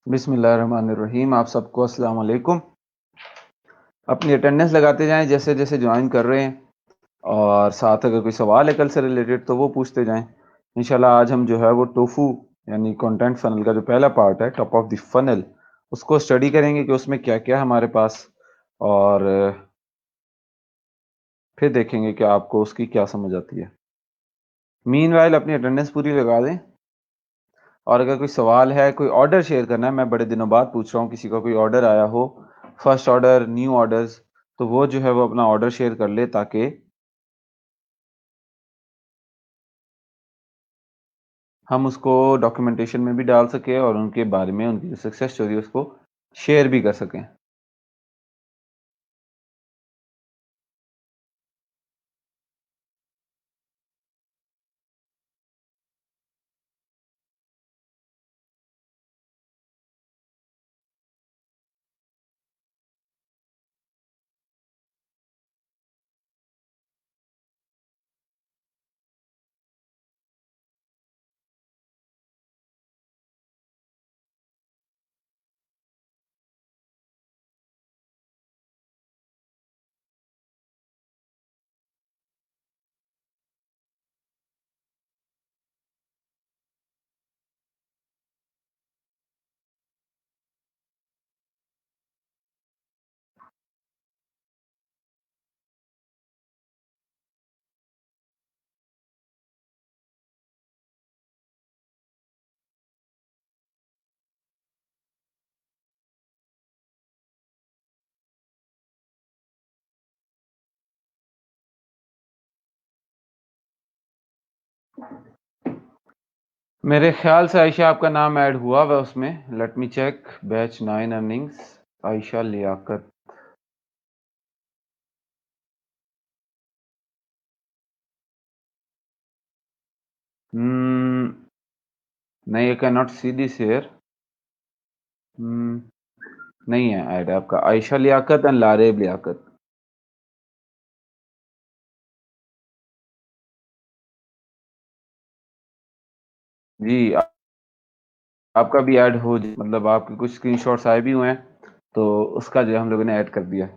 बिस्मिल्लाहिर्रहमानिर्रहीम। आप सबको अस्सलाम वालेकुम। अपनी अटेंडेंस लगाते जाएँ जैसे-जैसे जॉइन कर रहे हैं और साथ अगर कोई सवाल है कल से रिलेटेड तो वो पूछते जाएँ। इंशाल्लाह आज हम जो है वो टोफू यानी कंटेंट फनल का जो पहला पार्ट है टॉप ऑफ द फनल उसको स्टडी करेंगे कि उसमें क्या-क्या है हमारे पास और फिर देखेंगे कि आपको उसकी क्या समझ आती है। मीनवाइल अपनी अटेंडेंस पूरी लगा दें और अगर कोई सवाल है, कोई ऑर्डर शेयर करना है, मैं बड़े दिनों बाद पूछ रहा हूँ किसी का कोई ऑर्डर आया हो, फर्स्ट ऑर्डर, न्यू ऑर्डर्स, तो वो जो है वो अपना ऑर्डर शेयर कर ले ताकि हम उसको डॉक्यूमेंटेशन में भी डाल सकें और उनके बारे में उनकी जो सक्सेस स्टोरी है उसको शेयर भी कर सकें। मेरे ख्याल से आयशा आपका नाम ऐड हुआ हुआ उसमें, let me check batch 9 earnings Ayesha Liaquat. Hmm, नहीं, I can not see this here. नहीं है ऐड आपका आयशा लियाकत एंड लारेब लियाकत। जी, आपका भी ऐड हो मतलब आपके कुछ स्क्रीनशॉट्स आए भी हुए हैं, तो उसका जो है हम लोगों ने ऐड कर दिया।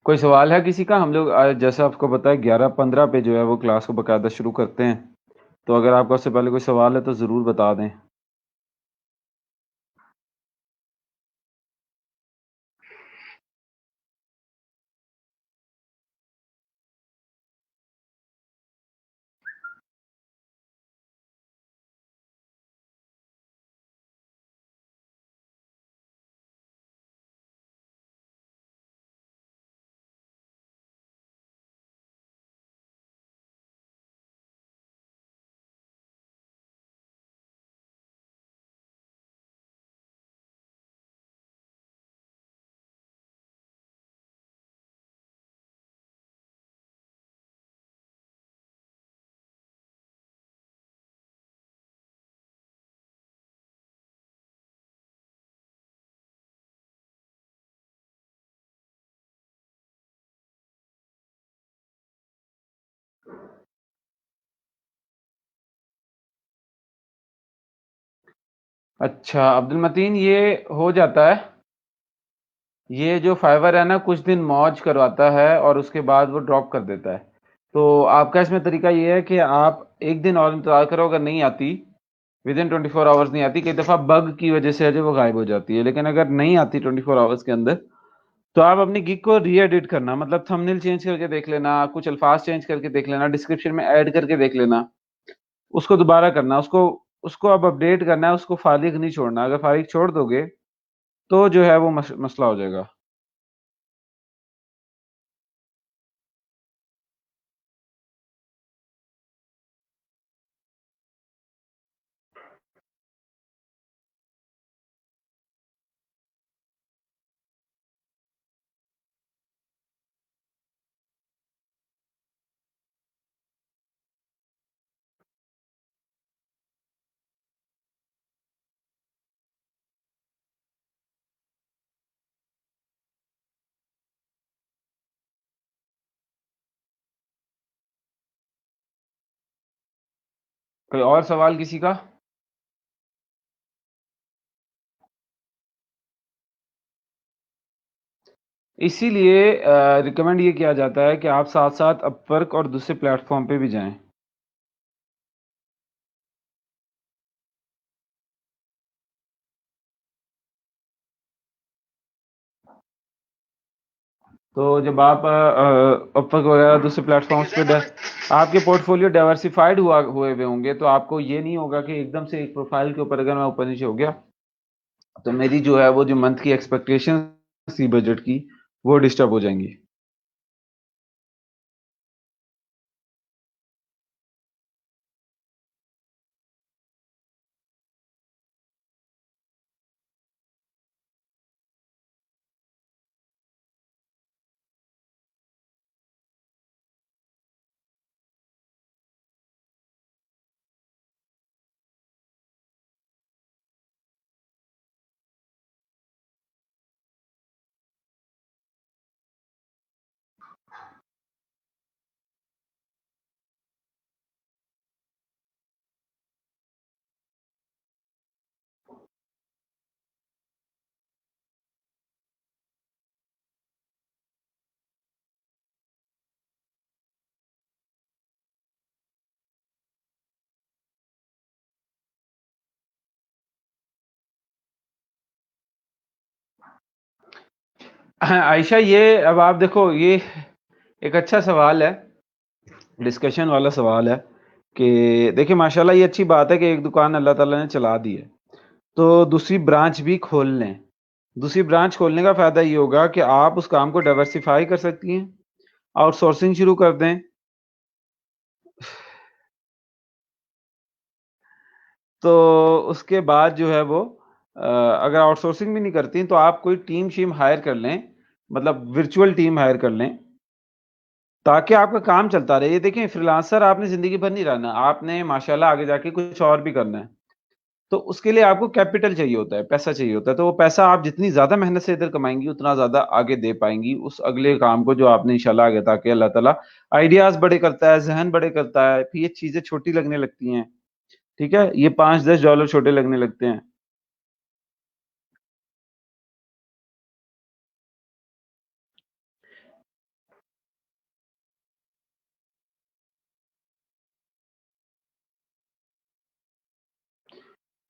कोई सवाल है किसी का? हम लोग जैसा आपको पता है 11:15 पे जो है वो क्लास को बाकायदा शुरू करते हैं। तो अगर आपका उससे पहले कोई सवाल है तो ज़रूर बता दें। अच्छा, अब्दुल मतीन ये हो जाता है। ये जो फाइवर है ना कुछ दिन मौज करवाता है और उसके बाद वो ड्रॉप कर देता है। तो आपका इसमें तरीका ये है कि आप 1 दिन और इंतज़ार करो, अगर नहीं आती विदिन 24 आवर्स नहीं आती, कई दफ़ा बग की वजह से है जो वो गायब हो जाती है। लेकिन अगर नहीं आती 24 आवर्स के अंदर, तो आप अपनी गिग को री-एडिट करना, मतलब थंबनेल चेंज करके देख लेना, कुछ अल्फ़ाज़ चेंज करके देख लेना, डिस्क्रिप्शन में ऐड करके देख लेना। उसको दोबारा करना, उसको उसको अब अपडेट करना है, उसको फ़ारिग नहीं छोड़ना। अगर फ़ारिग छोड़ दोगे, तो जो है वो मसला हो जाएगा। कोई और सवाल किसी का? इसीलिए रिकमेंड ये किया जाता है कि आप साथ-साथ अपवर्क और दूसरे प्लेटफ़ॉर्म पे भी जाएँ। तो जब आप अपवर्क वगैरह दूसरे प्लेटफ़ॉर्म्स पे ड आपके पोर्टफ़ोलियो डाइवर्सिफ़ाइड हुए हुए होंगे, तो आपको ये नहीं होगा कि एकदम से एक प्रोफ़ाइल के ऊपर अगर मैं ऊपर-नीचे हो गया, तो मेरी जो है वो जो मंथ की एक्सपेक्टेशंस थी बजट की, वो डिस्टर्ब हो जाएँगी। आयशा, ये अब आप देखो, ये एक अच्छा सवाल है, डिस्कशन वाला सवाल है कि देखिए, माशाल्लाह ये अच्छी बात है कि एक दुकान अल्लाह ताला ने चला दी है, तो दूसरी ब्रांच भी खोल लें। दूसरी ब्रांच खोलने का फ़ायदा ये होगा कि आप उस काम को डाइवर्सिफ़ाई कर सकती हैं, आउटसोर्सिंग शुरू कर दें। तो उसके बाद जो है वो अगर आउटसोर्सिंग भी नहीं करती तो आप कोई टीम शीम हायर कर लें, मतलब वर्चुअल टीम हायर कर लें, ताकि आपका काम चलता रहे। ये देखें, फ्रीलांसर आपने ज़िंदगी भर नहीं रहना, आपने माशाल्लाह आगे जाके कुछ और भी करना है। तो उसके लिए आपको कैपिटल चाहिए होता है, पैसा चाहिए होता है, तो वो पैसा आप जितनी ज़्यादा मेहनत से इधर कमाएँगी, उतना ज़्यादा आगे दे पाएँगी उस अगले काम को जो आपने इंशाल्लाह आगे, ताकि अल्लाह ताला आइडियाज़ बड़े करता है, ज़हन बड़े करता है, फिर ये चीज़ें छोटी लगने लगती हैं, ठीक है? ये $5-10 छोटे लगने लगते हैं।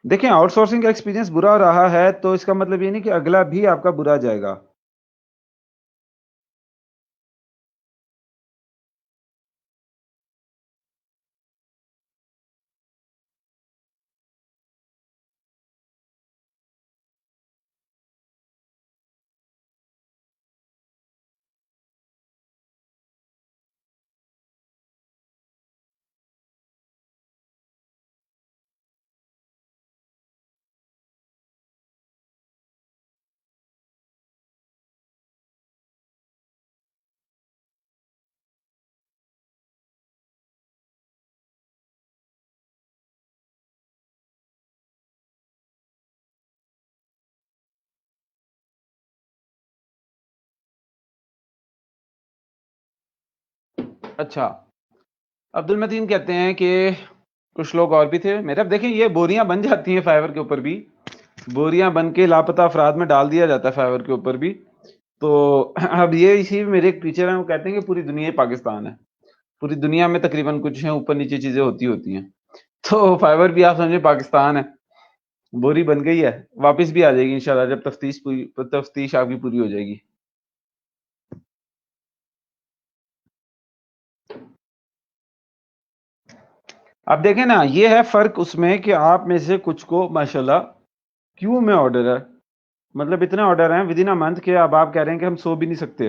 देखें, आउटसोर्सिंग का एक्सपीरियंस बुरा रहा है, तो इसका मतलब ये नहीं कि अगला भी आपका बुरा जाएगा। अच्छा, अब्दुल मतीन कहते हैं कि कुछ लोग और भी थे मेरे, अब देखें ये बोरियाँ बन जाती हैं फाइवर के ऊपर भी, बोरियाँ बन के लापता अफराद में डाल दिया जाता है फाइवर के ऊपर भी। तो अब ये इसी मेरे एक टीचर हैं, वो कहते हैं कि पूरी दुनिया ही पाकिस्तान है। पूरी दुनिया में तकरीबन कुछ हैं ऊपर-नीचे चीज़ें होती होती हैं। तो फाइवर भी आप समझिए पाकिस्तान है, बोरी बन गई है, वापस भी आ जाएगी इंशाल्लाह जब तफ्तीश आपकी पूरी हो जाएगी। अब देखें ना, ये है फ़र्क उसमें कि आप में से कुछ को माशाल्लाह क्यू में ऑर्डर है। मतलब इतने ऑर्डर हैं विदिन अ मंथ के, अब आप कह रहे हैं कि हम सो भी नहीं सकते,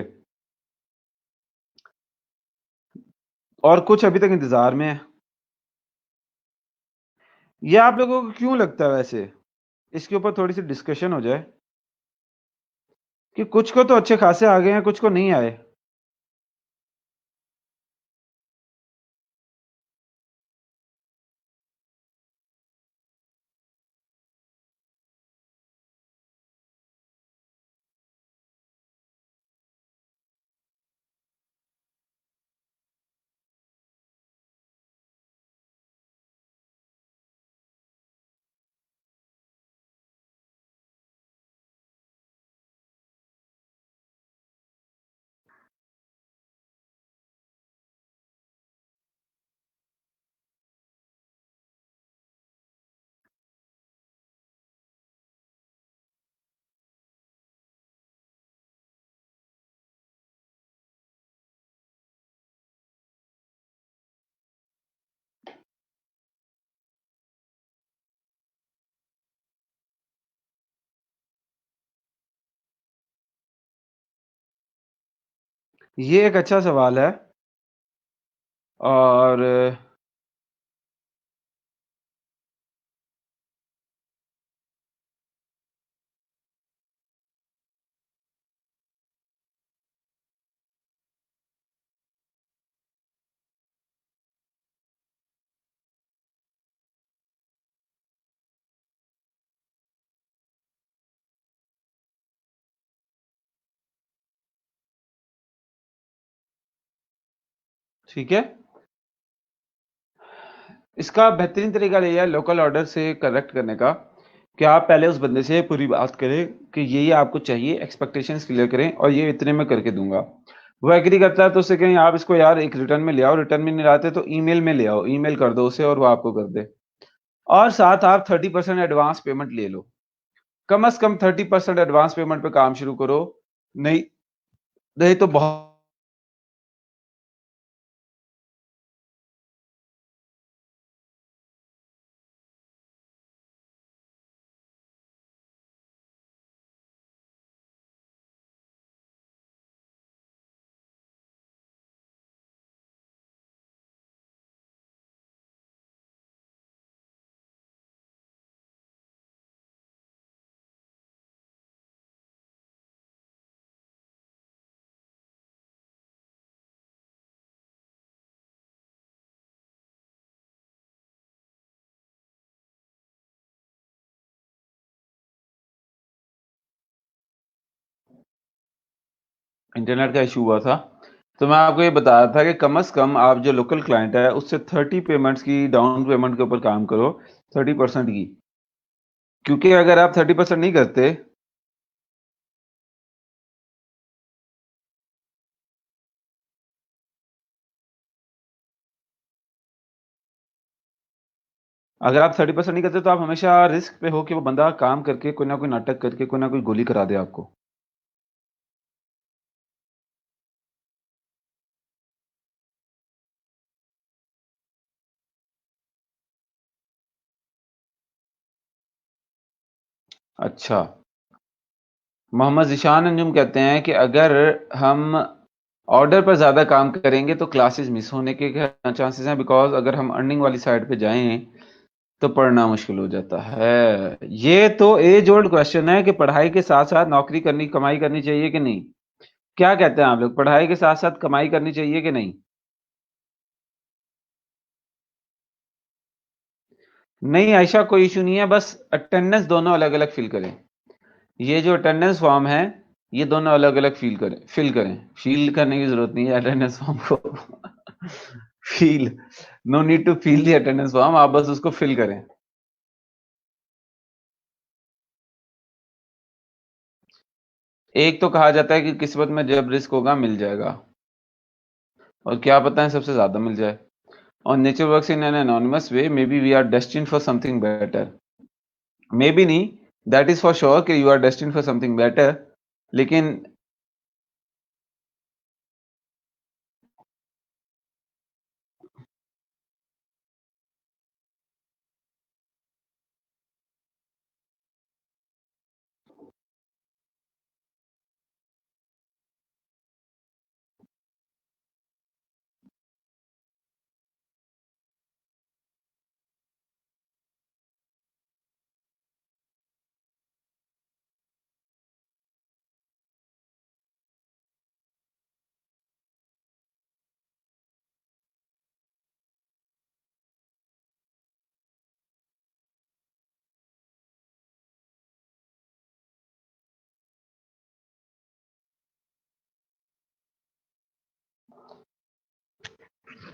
और कुछ अभी तक इंतज़ार में है। ये आप लोगों को क्यों लगता है वैसे? इसके ऊपर थोड़ी-सी डिस्कशन हो जाए कि कुछ को तो अच्छे खासे आ गए हैं, कुछ को नहीं आए। ये एक अच्छा सवाल है और ठीक है। इसका बेहतरीन तरीका ये है लोकल ऑर्डर से करेक्ट करने का कि आप पहले उस बंदे से पूरी बात करें कि ये आपको चाहिए, एक्सपेक्टेशंस क्लियर करें और ये इतने में करके दूंगा। वो एग्री करता है तो उससे कहें आप इसको यार एक रिटर्न में ले आओ, रिटर्न में नहीं लाते तो ईमेल में ले आओ, ईमेल कर दो उसे और वो आपको कर दे। और साथ आप 30% एडवांस पेमेंट ले लो, कम से कम 30% एडवांस पेमेंट पे काम शुरू करो। नहीं नहीं तो बहुत इंटरनेट का इशू हुआ था। तो मैं आपको ये बता रहा था कि कम से कम आप जो लोकल क्लाइंट है उससे 30 पेमेंट्स की डाउन पेमेंट के ऊपर काम करो, 30% की। क्योंकि अगर आप 30% नहीं करते, अगर आप 30% नहीं करते तो आप हमेशा रिस्क पे हो कि वो बंदा काम करके कोई ना कोई नाटक करके कोई ना कोई गोली करा दे आपको। अच्छा, मोहम्मद ज़ीशान अंजुम कहते हैं कि अगर हम ऑर्डर पर ज़्यादा काम करेंगे तो क्लासेस मिस होने के क्या चांसेस हैं, बिकॉज़ अगर हम अर्निंग वाली साइड पे जाएँ तो पढ़ना मुश्किल हो जाता है। ये तो एज ओल्ड क्वेश्चन है कि पढ़ाई के साथ-साथ नौकरी करनी, कमाई करनी चाहिए कि नहीं? क्या कहते हैं आप लोग, पढ़ाई के साथ-साथ कमाई करनी चाहिए कि नहीं? नहीं आयशा, कोई इश्यू नहीं है, बस अटेंडेंस दोनों अलग-अलग फ़िल करें। ये जो अटेंडेंस फॉर्म है, ये दोनों अलग-अलग फ़िल करें। फ़ील करने की ज़रूरत नहीं है अटेंडेंस फॉर्म को। Fill, no need to fill the attendance form, आप बस उसको फ़िल करें। एक तो कहा जाता है कि किस्मत में जब रिस्क होगा मिल जाएगा, और क्या पता है सबसे ज़्यादा मिल जाए। और nature works in an anonymous way, maybe we are destined for something better. Maybe नहीं, दैट इज़ फॉर श्योर कि you are destined for something better, लेकिन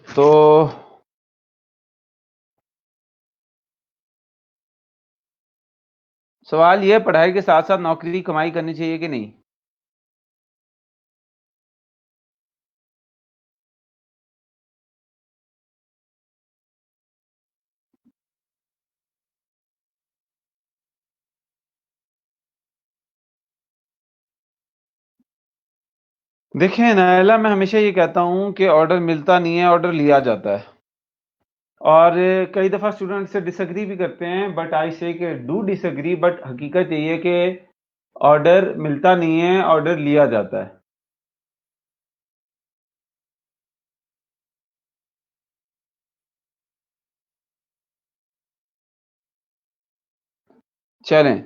तो सवाल ये है, पढ़ाई के साथ-साथ नौकरी कमाई करनी चाहिए कि नहीं? देखिए नायला, मैं हमेशा ये कहता हूँ कि ऑर्डर मिलता नहीं है, ऑर्डर लिया जाता है। और कई दफ़ा स्टूडेंट से डिसएग्री भी करते हैं, बट आई से कि डू डिसएग्री, बट हकीकत यही है कि ऑर्डर मिलता नहीं है, ऑर्डर लिया जाता है। चलें,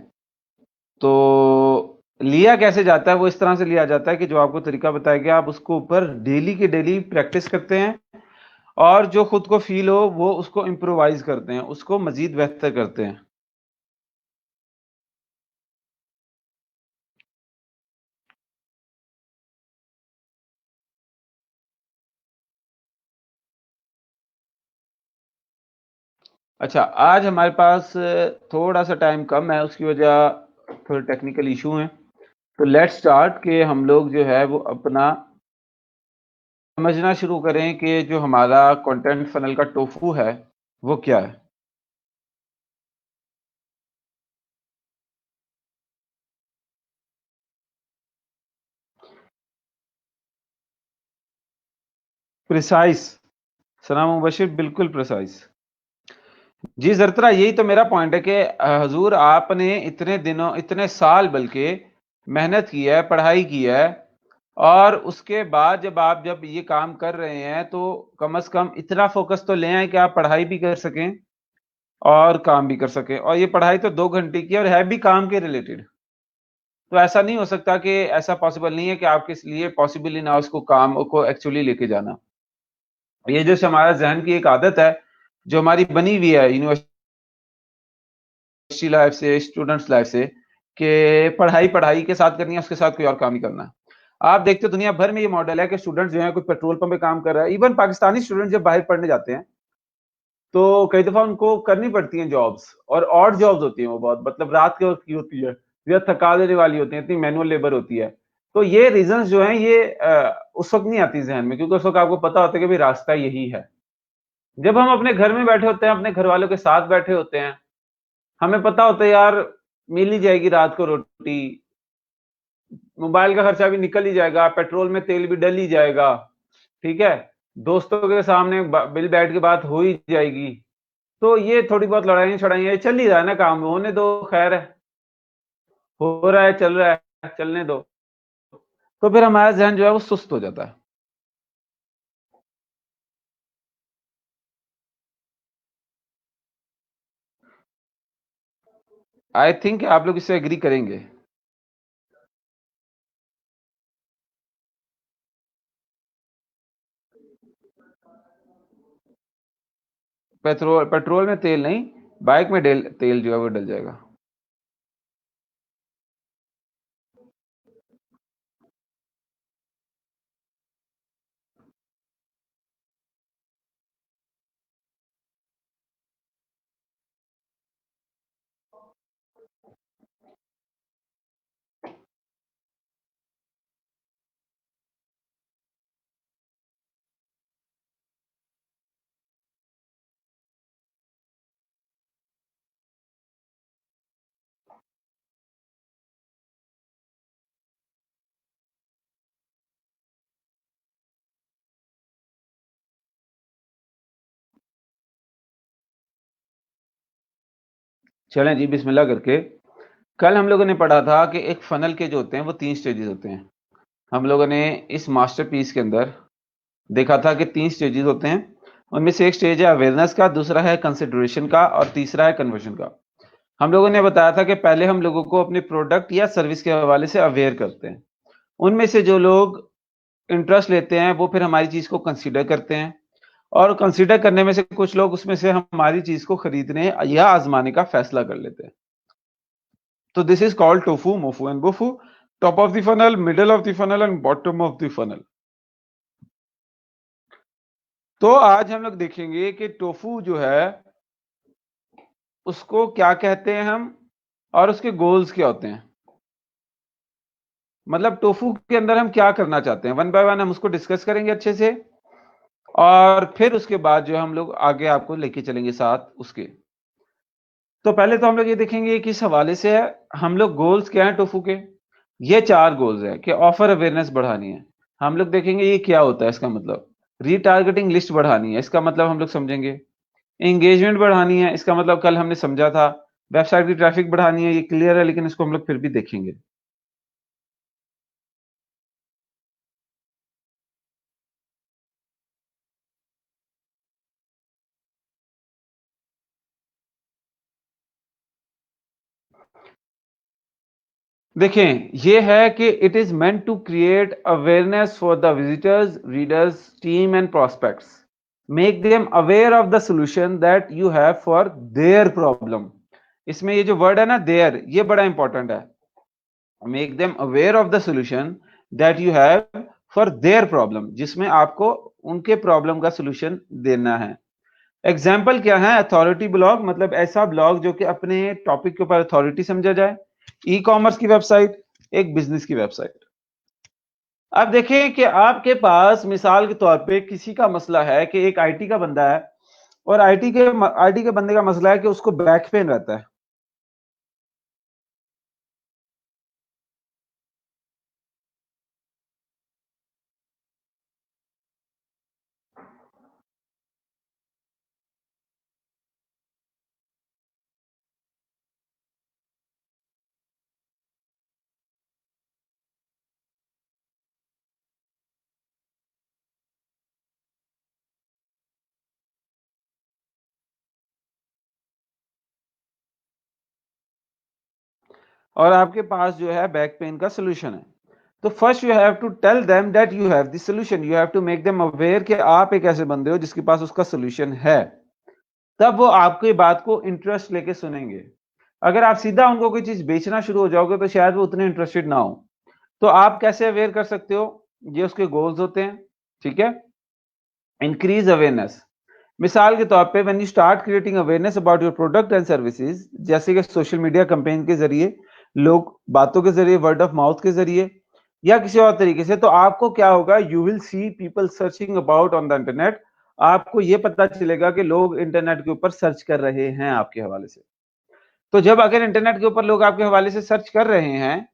तो लिया कैसे जाता है? वो इस तरह से लिया जाता है कि जो आपको तरीका बताया गया, आप उसको ऊपर डेली के डेली प्रैक्टिस करते हैं और जो खुद को फ़ील हो, वो उसको इम्प्रोवाइज़ करते हैं, उसको मज़ीद बेहतर करते हैं। अच्छा, आज हमारे पास थोड़ा-सा टाइम कम है, उसकी वजह थोड़े टेक्निकल इश्यू हैं। तो लेट्स स्टार्ट कि हम लोग जो है वो अपना समझना शुरू करें कि जो हमारा कंटेंट फ़नल का टोफू है, वो क्या है? प्रिसाइज़ सना मुबशिर बिल्कुल प्रिसाइज़। जी, ज़रतरा यही तो मेरा पॉइंट है कि हुज़ूर आपने इतने दिनों इतने साल बल्कि मेहनत की है, पढ़ाई की है और उसके बाद जब ये काम कर रहे हैं, तो कम से कम इतना फ़ोकस तो ले आएँ कि आप पढ़ाई भी कर सकें और काम भी कर सकें और ये पढ़ाई तो 2 घंटे की है और है भी काम के रिलेटेड। तो ऐसा नहीं हो सकता कि ऐसा पॉसिबल नहीं है कि आपके लिए पॉसिबल ही ना हो उसको काम को एक्चुअली लेके जाना। ये जैसे हमारा ज़हन की एक आदत है, जो हमारी बनी हुई है यूनिवर्सिटी लाइफ़ से, स्टूडेंट्स लाइफ़ से कि पढ़ाई के साथ करनी है, उसके साथ कोई और काम नहीं करना। आप देखते हो दुनिया भर में ये मॉडल है कि स्टूडेंट्स जो हैं कोई पेट्रोल पंप पे काम कर रहा है, इवन पाकिस्तानी स्टूडेंट जब बाहर पढ़ने जाते हैं, तो कई दफ़ा उनको करनी पड़ती हैं जॉब्स और ऑड जॉब्स होती हैं वो बहुत मतलब रात के वक़्त की होती है, या थका देने वाली होती हैं, इतनी मैनुअल लेबर होती है। तो ये रीज़न्स जो हैं ये उस वक़्त नहीं आती ज़हन में क्योंकि उस वक़्त आपको पता होता है कि भई रास्ता यही है। जब हम अपने घर में बैठे होते हैं, अपने घरवालों के साथ बैठे होते हैं, हमें पता होता है यार मिल ही जाएगी रात को रोटी, मोबाइल का खर्चा भी निकल ही जाएगा, पेट्रोल में तेल भी डल ही जाएगा, ठीक है? दोस्तों के सामने ब बिल बैठ के बात हो ही जाएगी। तो ये थोड़ी बहुत लड़ाइयाँ-शड़ाइयाँ ये चल ही रहा है ना काम, होने दो खैर है, हो रहा है, चल रहा है, चलने दो। तो फिर हमारा ज़हन जो है वो सुस्त हो जाता है। आई थिंक आप लोग इससे एग्री करेंगे। पेट्रोल पेट्रोल में तेल नहीं, बाइक में डेल तेल जो है वो डल जाएगा। चलें जी बिस्मिल्लाह करके, कल हम लोगों ने पढ़ा था कि एक फ़नल के जो होते हैं वो 3 स्टेजेज़ होते हैं। हम लोगों ने इस मास्टरपीस के अंदर देखा था कि 3 स्टेजेज़ होते हैं। उनमें से एक स्टेज है अवेयरनेस का, दूसरा है कंसिडरेशन का और तीसरा है कन्वर्जन का। हम लोगों ने बताया था कि पहले हम लोगों को अपने प्रोडक्ट या सर्विस के हवाले से अवेयर करते हैं। उनमें से जो लोग इंटरेस्ट लेते हैं, वो फिर हमारी चीज़ को कंसीडर करते हैं और कंसीडर करने में से कुछ लोग उसमें से हमारी चीज़ को खरीदने या आज़माने का फैसला कर लेते हैं। तो this is called TOFU, MOFU and BOFU, top of the funnel, middle of the funnel and bottom of the funnel. तो आज हम लोग देखेंगे कि टोफू जो है, उसको क्या कहते हैं हम और उसके गोल्स क्या होते हैं। मतलब टोफू के अंदर हम क्या करना चाहते हैं, वन बाय वन हम उसको डिस्कस करेंगे अच्छे से और फिर उसके बाद जो हम लोग आगे आपको लेके चलेंगे साथ उसके। तो पहले तो हम लोग ये देखेंगे कि इस हवाले से है, हम लोग गोल्स क्या हैं टोफू के? ये 4 गोल्स हैं कि ऑफर अवेयरनेस बढ़ानी है। हम लोग देखेंगे ये क्या होता है इसका मतलब। रीटारगेटिंग लिस्ट बढ़ानी है, इसका मतलब हम लोग समझेंगे। एंगेजमेंट बढ़ानी है, इसका मतलब कल हमने समझा था। वेबसाइट की ट्रैफिक बढ़ानी है, ये क्लियर है लेकिन इसको हम लोग फिर भी देखेंगे। देखें, ये है कि it is meant to create awareness for the visitors, readers, team and prospects. Make them aware of the solution that you have for their problem. इसमें ये जो वर्ड है ना देयर, ये बड़ा इंपॉर्टेंट है। Make them aware of the solution that you have for their problem, जिसमें आपको उनके प्रॉब्लम का सॉल्यूशन देना है। एग्जाम्पल क्या है? अथॉरिटी ब्लॉग, मतलब ऐसा ब्लॉग जो कि अपने टॉपिक के ऊपर अथॉरिटी समझा जाए। ई कॉमर्स की वेबसाइट, एक बिजनेस की वेबसाइट। अब देखें कि आपके पास मिसाल के तौर पे किसी का मसला है कि एक आईटी का बंदा है, और आईटी के बंदे का मसला है कि उसको बैक पेन रहता है। और आपके पास जो है बैक पेन का सोल्यूशन है। तो first you have to tell them that you have the solution, you have to make them aware कि आप एक ऐसे बंदे हो जिसके पास उसका सोल्यूशन है। तब वो आपकी बात को इंटरेस्ट लेके सुनेंगे। अगर आप सीधा उनको कोई चीज बेचना शुरू हो जाओगे तो शायद वो उतने इंटरेस्टेड ना हो। तो आप कैसे अवेयर कर सकते हो? ये उसके गोल्स होते हैं, ठीक है। इंक्रीज अवेयरनेस, मिसाल के तौर पे when you start creating awareness about your product and services, जैसे कि सोशल मीडिया कैंपेन के जरिए, लोग बातों के जरिए, वर्ड ऑफ माउथ के जरिए, या किसी और तरीके से, तो आपको क्या होगा? You will see people searching about on the internet. आपको ये पता चलेगा कि लोग इंटरनेट के ऊपर सर्च कर रहे हैं आपके हवाले से। तो जब अगर इंटरनेट के ऊपर लोग आपके हवाले से सर्च कर रहे हैं,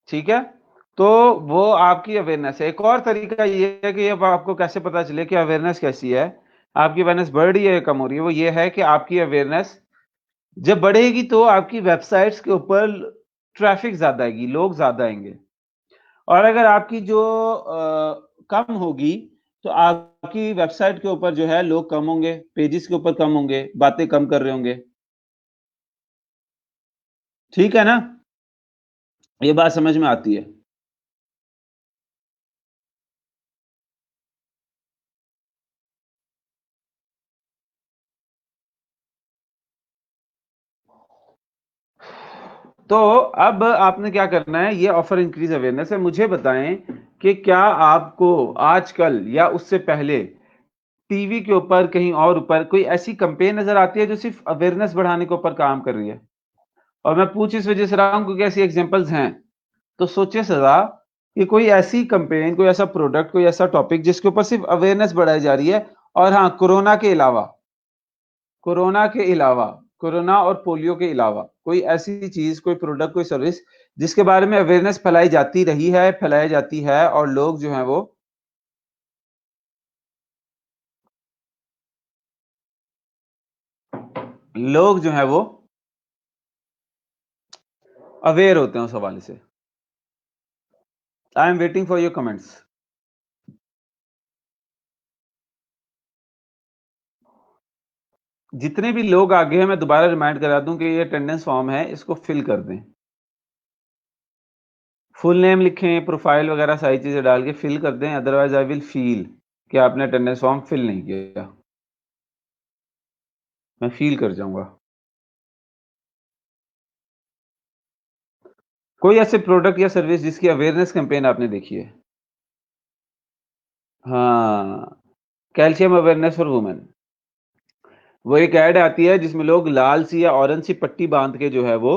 ठीक है, तो वो आपकी अवेयरनेस है। एक और तरीका ये है कि अब आपको कैसे पता चले कि अवेयरनेस कैसी है, आपकी अवेयरनेस बढ़ रही है या कम हो रही है, वो ये है कि आपकी अवेयरनेस जब बढ़ेगी तो आपकी वेबसाइट्स के ऊपर ट्रैफिक ज्यादा आएगी, लोग ज्यादा आएंगे। और अगर आपकी जो कम होगी, तो आपकी वेबसाइट के ऊपर जो है लोग कम होंगे, पेजेस के ऊपर कम होंगे, बातें कम कर रहे होंगे। ठीक है ना? ये बात समझ में आती है? तो अब आपने क्या करना है? ये ऑफर इंक्रीज अवेयरनेस है। मुझे बताएं कि क्या आपको आजकल या उससे पहले टीवी के ऊपर, कहीं और ऊपर कोई ऐसी कंपेन नजर आती है जो सिर्फ अवेयरनेस बढ़ाने के ऊपर काम कर रही है? और मैं पूछ इस वजह से रहा हूं क्योंकि ऐसी एग्जांपल्स हैं। तो सोचिए सदा कि कोई ऐसी कंपेन, कोई ऐसा प्रोडक्ट, कोई ऐसा टॉपिक जिसके ऊपर सिर्फ अवेयरनेस बढ़ाई जा रही है। और हाँ, कोरोना के अलावा, कोरोना और पोलियो के अलावा कोई ऐसी चीज, कोई प्रोडक्ट, कोई सर्विस जिसके बारे में अवेयरनेस फैलाई जाती रही है, फैलाई जाती है, और लोग जो हैं वो, लोग जो हैं वो अवेयर होते हैं उस हवाले से। I am waiting for your comments. जितने भी लोग आगे हैं मैं दोबारा रिमाइंड करा दूं कि ये अटेंडेंस फॉर्म है, इसको फिल कर दें। फुल नेम लिखें, प्रोफाइल वगैरह सारी चीजें डाल के फिल कर दें, अदरवाइज आई विल फील कि आपने अटेंडेंस फॉर्म फिल नहीं किया। मैं फील कर जाऊंगा। कोई ऐसे प्रोडक्ट या सर्विस जिसकी अवेयरनेस कैंपेन आपने देखी है? हाँ, कैल्शियम अवेयरनेस फॉर वुमेन। वो एक ऐड आती है जिसमें लोग लाल सी या ऑरेंज सी पट्टी बांध के जो है वो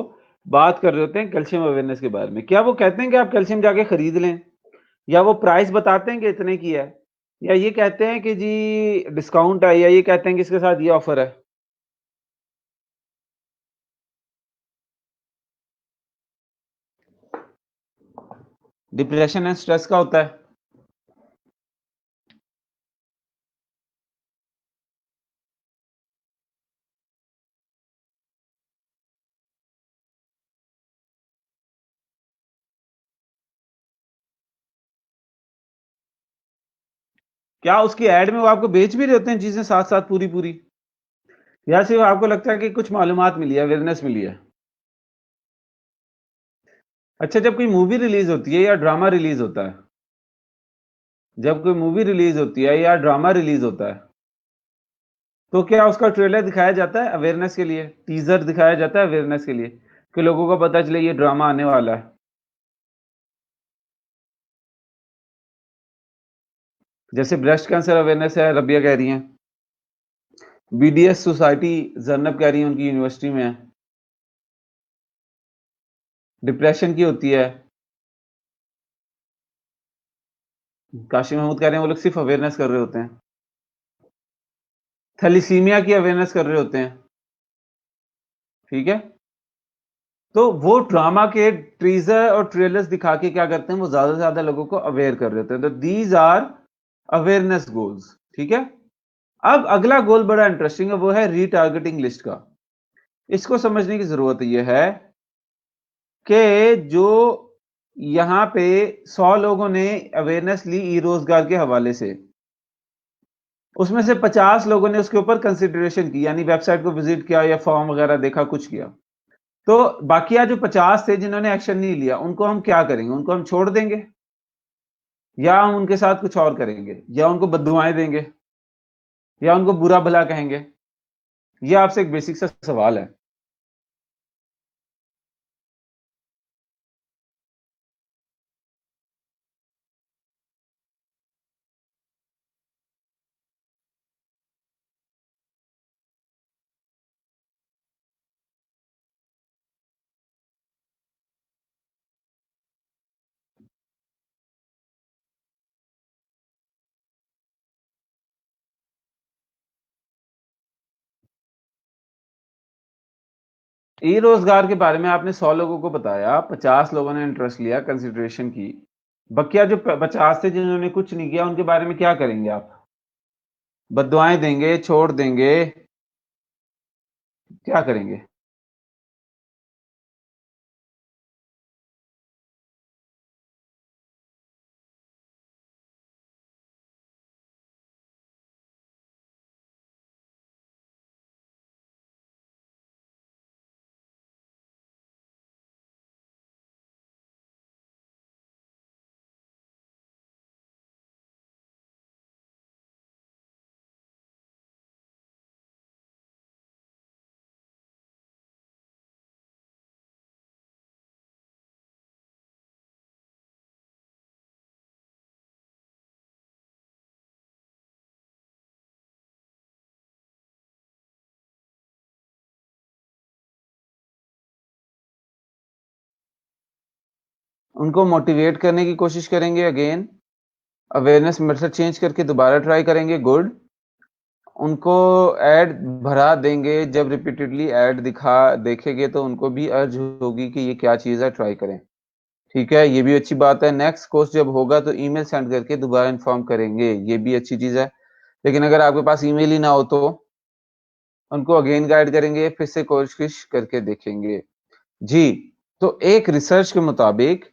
बात कर रहे होते हैं कैल्शियम अवेयरनेस के बारे में। क्या वो कहते हैं कि आप कैल्शियम जाके खरीद लें, या वो प्राइस बताते हैं कि इतने की है, या ये कहते हैं कि जी डिस्काउंट है, या ये कहते हैं कि इसके साथ ये ऑफर है? डिप्रेशन एंड स्ट्रेस का होता है। क्या उसकी एड में वो आपको बेच भी रहे होते हैं चीजें साथ साथ पूरी पूरी, या सिर्फ आपको लगता है कि कुछ मालूमात मिली है, अवेयरनेस मिली है? अच्छा, जब कोई मूवी रिलीज होती है या ड्रामा रिलीज होता है, जब कोई मूवी रिलीज होती है या ड्रामा रिलीज होता है, तो क्या उसका ट्रेलर दिखाया जाता है अवेयरनेस के लिए, टीजर दिखाया जाता है अवेयरनेस के लिए, कि लोगों को पता चले ये ड्रामा आने वाला है? जैसे ब्रेस्ट कैंसर अवेयरनेस है, रबिया कह रही हैं। बीडीएस सोसाइटी जर्नब कह रही है उनकी यूनिवर्सिटी में है। डिप्रेशन की होती है। काशिम महमूद कह रहे हैं वो लोग सिर्फ अवेयरनेस कर रहे होते हैं। थैलीसीमिया की अवेयरनेस कर रहे होते हैं। ठीक है। तो वो ड्रामा के टीजर और ट्रेलर्स दिखा के क्या करते हैं, वो ज्यादा से ज्यादा लोगों को अवेयर कर रहे होते हैं। तो दीज आर अवेयरनेस गोल्स। ठीक है। अब अगला गोल बड़ा इंटरेस्टिंग है, वो है रीटारगेटिंग लिस्ट का। इसको समझने की जरूरत यह है कि जो यहां पे 100 लोगों ने अवेयरनेस ली ई रोजगार के हवाले से, उसमें से 50 लोगों ने उसके ऊपर कंसिडरेशन की, यानी वेबसाइट को विजिट किया या फॉर्म वगैरह देखा, कुछ किया। तो बाकी जो 50 थे जिन्होंने एक्शन नहीं लिया, उनको हम क्या करेंगे? उनको हम छोड़ देंगे, या हम उनके साथ कुछ और करेंगे, या उनको बद्दुआएं देंगे, या उनको बुरा भला कहेंगे? ये आपसे एक बेसिक सा सवाल है। ई रोजगार के बारे में आपने 100 लोगों को बताया, 50 लोगों ने इंटरेस्ट लिया, कंसिडरेशन की। बकिया जो 50 थे जिन्होंने कुछ नहीं किया, उनके बारे में क्या करेंगे आप? बद्दुआएं देंगे, छोड़ देंगे, क्या करेंगे? उनको मोटिवेट करने की कोशिश करेंगे, अगेन अवेयरनेस मेथड चेंज करके दोबारा ट्राई करेंगे, गुड। उनको ऐड भरा देंगे, जब रिपीटेडली ऐड देखेंगे तो उनको भी अर्ज होगी कि ये क्या चीज़ है, ट्राई करें। ठीक है, ये भी अच्छी बात है। नेक्स्ट कोर्स जब होगा तो ईमेल सेंड करके दोबारा इन्फॉर्म करेंगे, ये भी अच्छी चीज़ है। लेकिन अगर आपके पास ईमेल ही ना हो तो उनको अगेन गाइड करेंगे, फिर से कोशिश करके देखेंगे। जी। तो एक रिसर्च के मुताबिक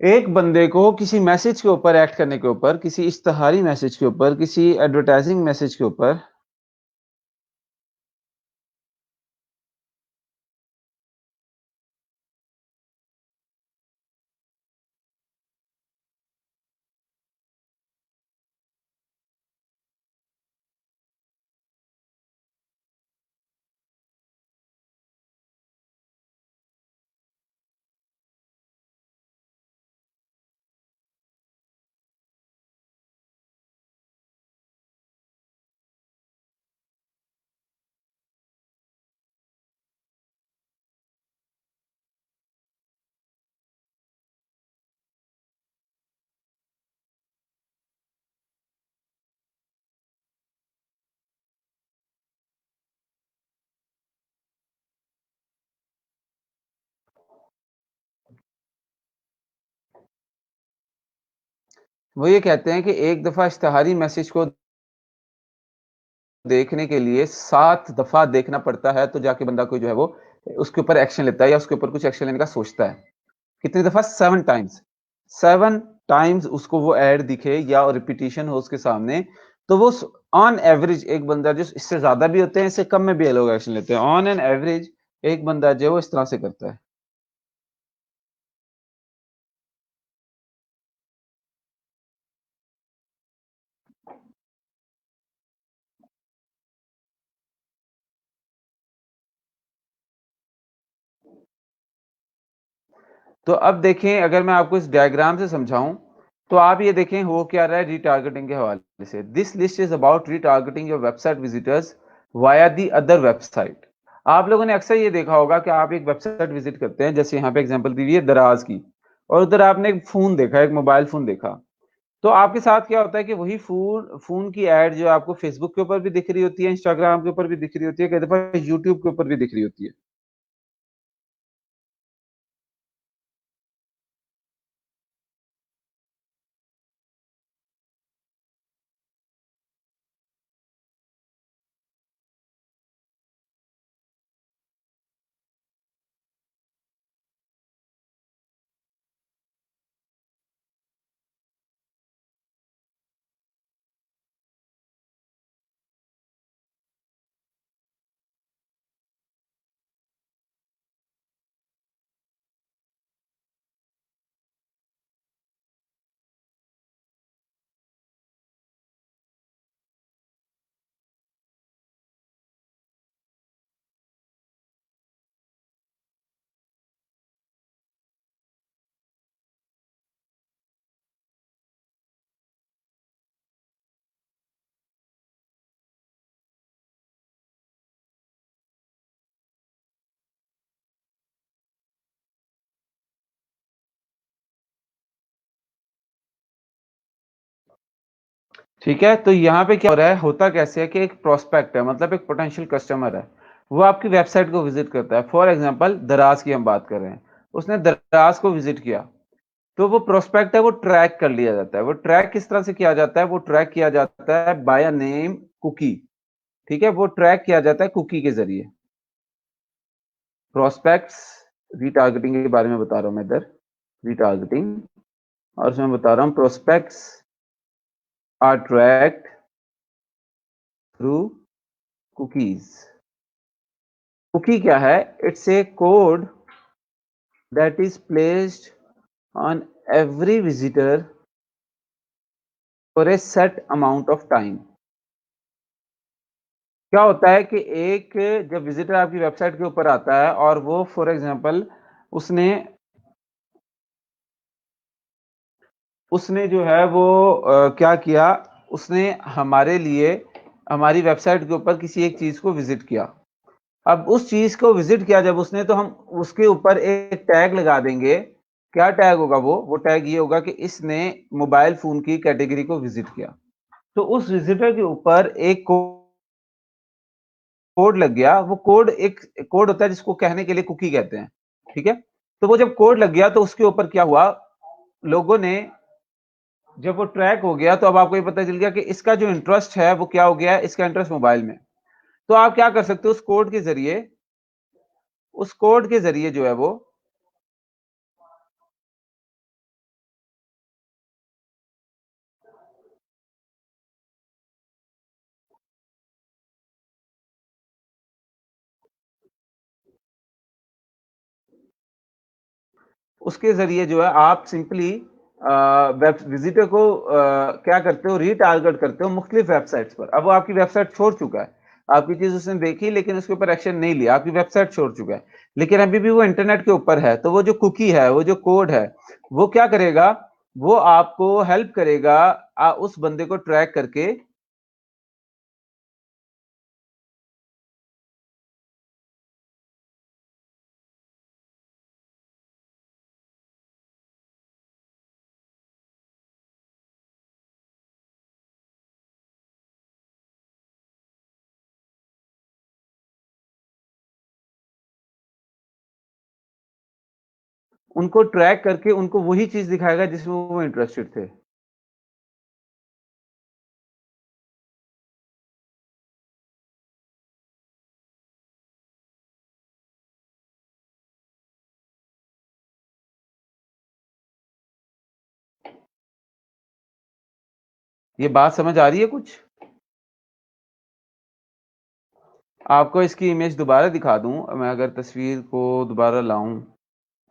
एक बंदे को किसी मैसेज के ऊपर एक्ट करने के ऊपर, किसी इश्तिहारी मैसेज के ऊपर, किसी एडवर्टाइजिंग मैसेज के ऊपर, वो ये कहते हैं कि एक दफा इश्तिहारी मैसेज को देखने के लिए 7 दफा देखना पड़ता है, तो जाके बंदा कोई जो है वो उसके ऊपर एक्शन लेता है, या उसके ऊपर कुछ एक्शन लेने का सोचता है। कितनी दफा? 7 टाइम्स। 7 टाइम्स उसको वो ऐड दिखे या रिपीटिशन हो उसके सामने, तो वो ऑन एवरेज एक बंदा जो इससे ज्यादा भी होते हैं, इससे कम में भी लोग एक्शन लेते हैं, ऑन एन एवरेज एक बंदा जो है वो इस तरह से करता है। तो अब देखें, अगर मैं आपको इस डायग्राम से समझाऊं, तो आप ये देखें हो क्या रहा है रीटारगेटिंग के हवाले से। This list is about retargeting your website visitors via the other website. आप लोगों ने अक्सर ये देखा होगा कि आप एक वेबसाइट विजिट करते हैं, जैसे यहाँ पे एग्जांपल दी हुई है दराज की, और उधर आपने एक फोन देखा, एक मोबाइल फोन देखा। तो आपके साथ क्या होता है कि वही फोन फोन की एड जो आपको फेसबुक के ऊपर भी दिख रही होती है, इंस्टाग्राम के ऊपर भी दिख रही होती है, कई दफा यूट्यूब के ऊपर भी दिख रही होती है। ठीक है, तो यहाँ पे क्या हो रहा है, होता कैसे है कि एक प्रोस्पेक्ट है, मतलब एक पोटेंशियल कस्टमर है, वो आपकी वेबसाइट को विजिट करता है। फॉर एग्जांपल दराज की हम बात कर रहे हैं, उसने दराज को विजिट किया, तो वो प्रोस्पेक्ट है वो ट्रैक कर लिया जाता है। वो ट्रैक किस तरह से किया जाता है, वो ट्रैक किया जाता है बाय अ नेम कुकी। ठीक है, वो ट्रैक किया जाता है कुकी के जरिए। प्रोस्पेक्ट्स रीटारगेटिंग के बारे में बता रहा हूं मैं इधर, रीटारगेटिंग, और उसमें बता रहा हूं prospects are tracked through cookies. Cookie क्या है? It's a code that is placed on every visitor for a set amount of time। क्या होता है कि एक जब विजिटर आपकी वेबसाइट के ऊपर आता है और वो फॉर एग्जांपल उसने उसने जो है वो क्या किया, उसने हमारे लिए हमारी वेबसाइट के ऊपर किसी एक चीज को विजिट किया। अब उस चीज को विजिट किया जब उसने, तो हम उसके ऊपर एक टैग लगा देंगे। क्या टैग होगा? वो टैग ये होगा कि इसने मोबाइल फोन की कैटेगरी को विजिट किया। तो उस विजिटर के ऊपर एक कोड लग गया। वो कोड एक कोड होता है जिसको कहने के लिए कुकी कहते हैं। ठीक है, तो वो जब कोड लग गया तो उसके ऊपर क्या हुआ, लोगों ने, जब वो ट्रैक हो गया तो अब आपको ये पता चल गया कि इसका जो इंटरेस्ट है वो क्या हो गया है, इसका इंटरेस्ट मोबाइल में। तो आप क्या कर सकते हो, उस कोड के जरिए जो है वो उसके जरिए जो है आप सिंपली वेब विजिटर को क्या करते हो, रीटारगेट करते हो मुख्तलिफ वेबसाइट्स पर। अब वो आपकी वेबसाइट छोड़ चुका है, आपकी चीज उसने देखी लेकिन उसके ऊपर एक्शन नहीं लिया, आपकी वेबसाइट छोड़ चुका है, लेकिन अभी भी वो इंटरनेट के ऊपर है। तो वो जो कुकी है, वो जो कोड है, वो क्या करेगा, वो आपको हेल्प करेगा उस बंदे को ट्रैक करके। उनको ट्रैक करके उनको वही चीज दिखाएगा जिसमें वो इंटरेस्टेड थे। ये बात समझ आ रही है कुछ? आपको इसकी इमेज दोबारा दिखा दूं, मैं अगर तस्वीर को दोबारा लाऊं,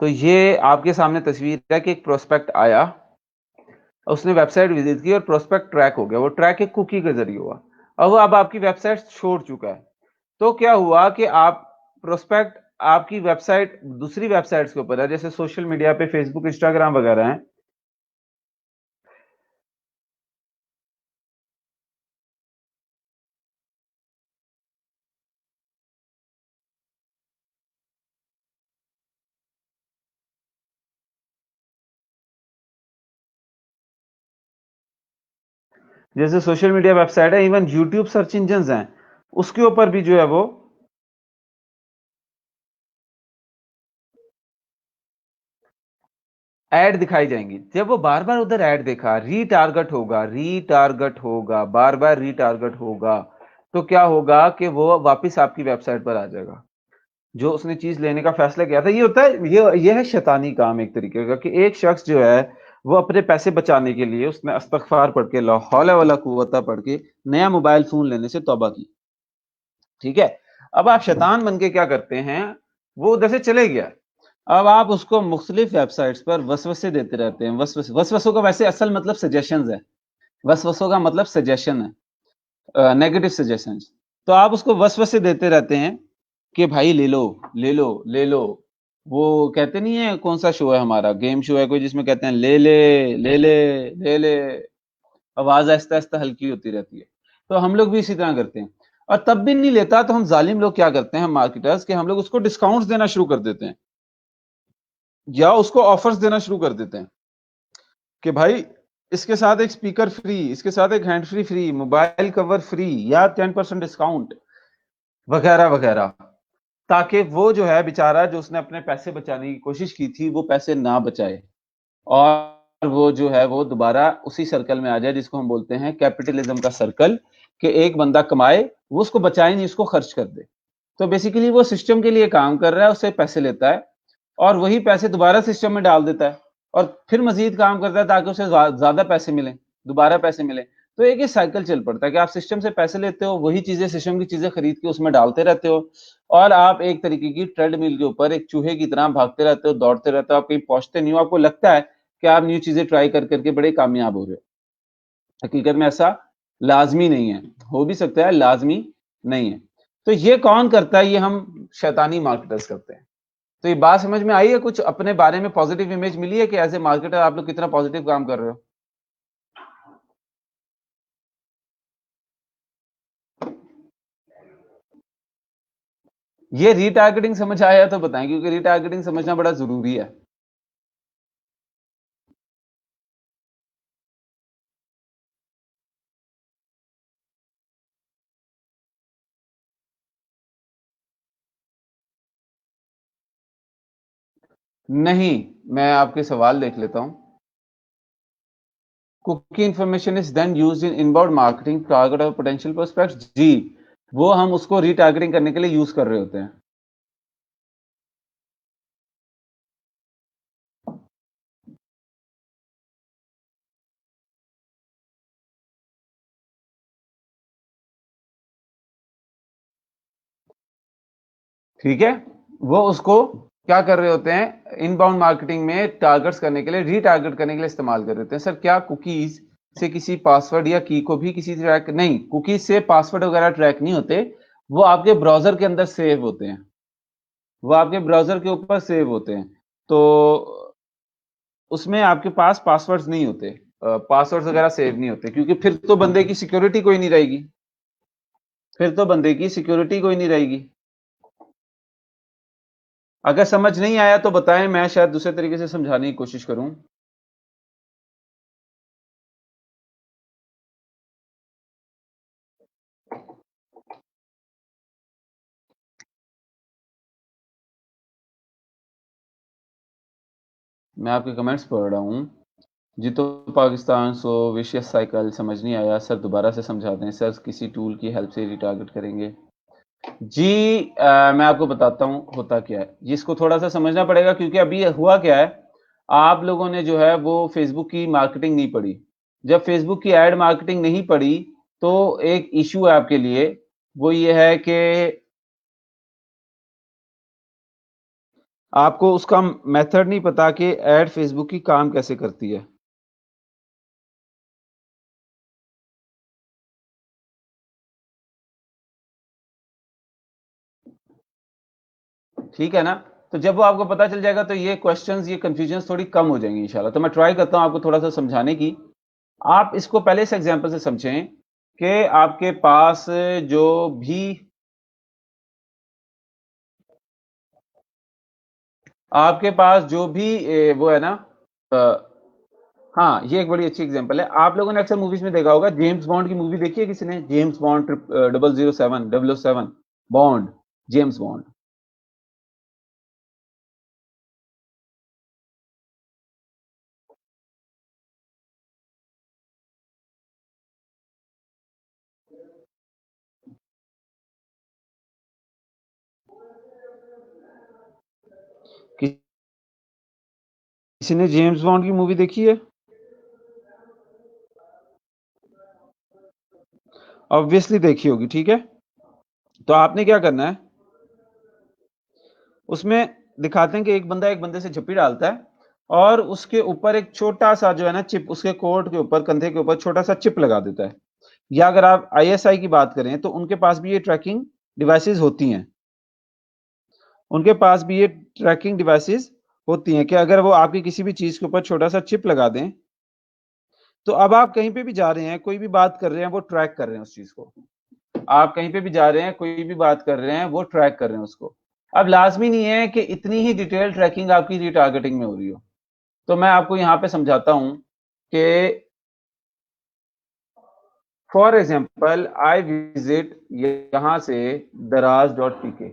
तो ये आपके सामने तस्वीर है कि एक प्रोस्पेक्ट आया, उसने वेबसाइट विजिट की और प्रोस्पेक्ट ट्रैक हो गया। वो ट्रैक एक कुकी के जरिए हुआ। अब वो अब आपकी वेबसाइट छोड़ चुका है। तो क्या हुआ कि आप प्रोस्पेक्ट आपकी वेबसाइट दूसरी वेबसाइट्स के ऊपर है, जैसे सोशल मीडिया पे फेसबुक, इंस्टाग्राम वगैरह हैं। जैसे सोशल मीडिया वेबसाइट है, इवन यूट्यूब सर्च इंजन हैं, उसके ऊपर भी जो है वो ऐड दिखाई जाएंगी। जब वो बार बार उधर ऐड देखा, रीटारगेट होगा, रीटारगेट होगा, बार बार रीटारगेट होगा, तो क्या होगा कि वो वापस आपकी वेबसाइट पर आ जाएगा, जो उसने चीज लेने का फैसला किया था। ये होता है, ये है शैतानी काम एक तरीके का, कि एक शख्स जो है वो अपने पैसे बचाने के लिए उसने अस्तगफार पढ़ के, ला हौला वला कुव्वता पढ़ के नया मोबाइल फोन लेने से तौबा की। ठीक है। अब आप शैतान बन के क्या करते हैं, वो उधर से चले गया, अब आप उसको मुख्तलिफ वेबसाइट्स पर वसवसे देते रहते हैं। वसवसों का वैसे असल मतलब सजेशंस है। वसवसों का मतलब सजेशन है, नेगेटिव सजेशंस। तो आप उसको वसवसे देते रहते हैं कि भाई ले लो, ले लो, ले लो। वो कहते नहीं है, कौन सा शो है हमारा, गेम शो है कोई, जिसमें कहते हैं ले ले, ले ले, ले ले, आवाज आहिस्ता आहिस्ता हल्की होती रहती है। तो हम लोग भी इसी तरह करते हैं। और तब भी नहीं लेता तो हम जालिम लोग क्या करते हैं, हम मार्केटर्स, के हम लोग उसको डिस्काउंट्स देना शुरू कर देते हैं, या उसको ऑफर्स देना शुरू कर देते हैं कि भाई इसके साथ एक स्पीकर फ्री, इसके साथ एक hand free free, mobile cover free, या 10% डिस्काउंट वगैरह वगैरह, ताकि वो जो है बेचारा, जो उसने अपने पैसे बचाने की कोशिश की थी, वो पैसे ना बचाए, और वो जो है वो दोबारा उसी सर्कल में आ जाए जिसको हम बोलते हैं कैपिटलिज्म का सर्कल, कि एक बंदा कमाए, वो उसको बचाए नहीं, उसको खर्च कर दे। तो बेसिकली वो सिस्टम के लिए काम कर रहा है, उससे पैसे लेता है, और वही पैसे दोबारा सिस्टम में डाल देता है, और फिर मजीद काम करता है ताकि उसे ज्यादा पैसे मिले, दोबारा पैसे मिले। तो एक ही साइकिल चल पड़ता है कि आप सिस्टम से पैसे लेते हो, वही चीजें, सिस्टम की चीजें खरीद के उसमें डालते रहते हो, और आप एक तरीके की ट्रेडमिल के ऊपर एक चूहे की तरह भागते रहते हो, दौड़ते रहते हो, आप कहीं पहुंचते नहीं हो। आपको लगता है कि आप न्यू चीजें ट्राई कर करके बड़े कामयाब हो रहे हो, हकीकत में ऐसा लाजमी नहीं है। हो भी सकता है, लाजमी नहीं है। तो ये कौन करता है, ये हम शैतानी मार्केटर्स करते हैं। तो ये बात समझ में आई है कुछ, अपने बारे में पॉजिटिव इमेज मिली है कि एज ए मार्केटर आप लोग कितना पॉजिटिव काम कर रहे हो। ये रीटारगेटिंग समझ आया तो बताएं, क्योंकि रीटारगेटिंग समझना बड़ा जरूरी है। नहीं, मैं आपके सवाल देख लेता हूं। Cookie information is then used in inbound marketing target और पोटेंशियल प्रोस्पेक्ट्स। जी, वो हम उसको रीटारगेटिंग करने के लिए यूज कर रहे होते हैं। ठीक है। वो उसको क्या कर रहे होते हैं, इनबाउंड मार्केटिंग में टारगेट्स करने के लिए, रीटारगेट करने के लिए इस्तेमाल कर रहे होते हैं। सर क्या कुकीज से किसी पासवर्ड या की को भी किसी ट्रैक, नहीं, कुकीज से पासवर्ड वगैरह ट्रैक नहीं होते, वो आपके ब्राउजर के अंदर सेव होते हैं, वो आपके ब्राउजर के ऊपर सेव होते हैं। तो उसमें आपके पास पासवर्ड्स नहीं होते, पासवर्ड्स वगैरह सेव नहीं होते, क्योंकि फिर तो बंदे की सिक्योरिटी कोई नहीं रहेगी, फिर तो बंदे की सिक्योरिटी कोई नहीं रहेगी। अगर समझ नहीं आया तो बताएं, मैं शायद दूसरे तरीके से समझाने की कोशिश करूं। मैं आपके कमेंट्स पढ़ रहा हूं। जी, तो पाकिस्तान सो विशियस साइकिल समझ नहीं आया सर, दोबारा से समझा दें सर, किसी टूल की हेल्प से रिटारगेट करेंगे। जी, मैं आपको बताता हूं होता क्या है, जिसको थोड़ा सा समझना पड़ेगा, क्योंकि अभी हुआ क्या है, आप लोगों ने जो है वो फेसबुक की मार्केटिंग नहीं पढ़ी। जब फेसबुक की एड मार्केटिंग नहीं पड़ी, तो एक इश्यू है आपके लिए, वो ये है कि आपको उसका मेथड नहीं पता कि एड फेसबुक की काम कैसे करती है। ठीक है ना? तो जब वो आपको पता चल जाएगा तो ये क्वेश्चंस, ये कन्फ्यूजन्स थोड़ी कम हो जाएँगी इंशाल्लाह। तो मैं ट्राई करता हूँ आपको थोड़ा-सा समझाने की। आप इसको पहले इस एग्ज़ाम्पल से समझें कि आपके पास जो भी आपके पास जो भी वो है ना अ, हाँ, ये एक बड़ी अच्छी एग्ज़ाम्पल है। आप लोगों ने अक्सर मूवीज़ में देखा होगा, जेम्स बॉन्ड की मूवी देखी है किसी ने? James bond 007 007 bond, James bond. किसी ने जेम्स बॉन्ड की मूवी देखी है? ऑब्वियसली देखी होगी, ठीक है? तो आपने क्या करना है, उसमें दिखाते हैं कि एक बंदा एक बंदे से झप्पी डालता है और उसके ऊपर एक छोटा-सा जो है ना चिप, उसके कोट के ऊपर, कंधे के ऊपर छोटा-सा चिप लगा देता है। या अगर आप आईएसआई की बात करें तो उनके पास भी ये ट्रैकिंग डिवाइसेज़ होती हैं। उनके पास भी ये ट्रैकिंग डिवाइसेज़ होती हैं कि अगर वो आपकी किसी भी चीज़ के ऊपर छोटा-सा चिप लगा दें, तो अब आप कहीं पे भी जा रहे हैं, कोई भी बात कर रहे हैं, वो ट्रैक कर रहे हैं उस चीज़ को। आप कहीं पे भी जा रहे हैं, कोई भी बात कर रहे हैं, वो ट्रैक कर रहे हैं उसको। अब लाज़मी नहीं है कि इतनी ही डिटेल ट्रैकिंग आपकी रिटारगेटिंग में हो रही हो। तो मैं आपको यहाँ पे समझाता हूँ कि फॉर एग्ज़ाम्पल आई विज़िट यहाँ से daraz.pk,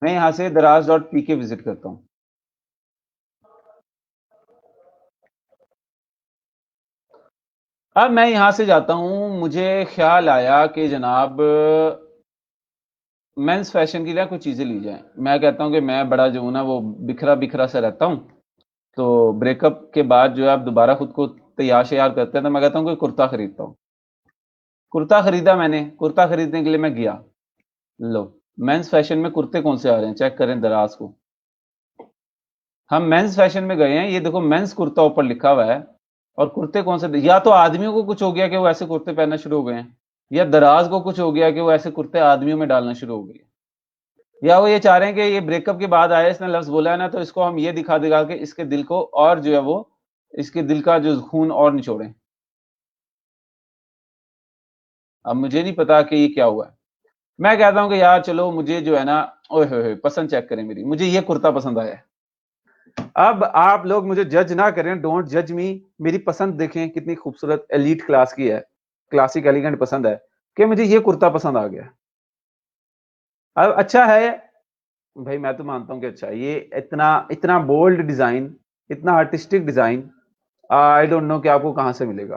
मैं यहाँ से daraz.pk विज़िट करता हूँ। अब मैं यहाँ से जाता हूँ, मुझे ख़्याल आया कि जनाब मेंस फैशन की ना कुछ चीज़ें ली जाएँ। मैं कहता हूँ कि मैं बड़ा जो हूँ ना वो बिखरा-बिखरा सा रहता हूँ, तो ब्रेकअप के बाद जो है आप दोबारा खुद को तैयार-श्यार करते हैं, तो मैं कहता हूँ कोई कुर्ता खरीदता हूँ। कुर्ता खरीदा मैंने, कुर्ता खरीदने के लिए मैं गया, लो, मेंस फैशन में कुर्ते कौन से आ रहे हैं, चेक करें दराज़ को। हम मेंस फैशन में गए हैं, ये देखो मेंस कुर्ता ऊपर लिखा हुआ है और कुर्ते कौन से, या तो आदमियों को कुछ हो गया कि वो ऐसे कुर्ते पहनना शुरू हो गए हैं, या दराज़ को कुछ हो गया कि वो ऐसे कुर्ते आदमियों में डालना शुरू हो गए। या वो ये चाह रहे हैं कि ये ब्रेकअप के बाद आया, इसने लफ्ज़ बोला है ना, तो इसको हम ये दिखा-दिखा के इसके दिल को और जो है वो इसके दिल का जो खून और निचोड़ें। अब मुझे नहीं पता कि ये क्या हुआ है। मैं कहता हूँ कि यार चलो मुझे जो है ना, ओए होए होए! पसंद चेक करें मेरी, मुझे ये कुर्ता पसंद आया है। अब आप लोग मुझे जज ना करें, डोंट जज मी, मेरी पसंद देखें कितनी खूबसूरत एलीट क्लास की है, क्लासिक एलिगेंट पसंद है, कि मुझे ये कुर्ता पसंद आ गया। अब अच्छा है, भाई मैं तो मानता हूँ कि अच्छा है, ये इतना इतना बोल्ड डिज़ाइन, इतना artistic design I don't know कि आपको कहाँ से मिलेगा।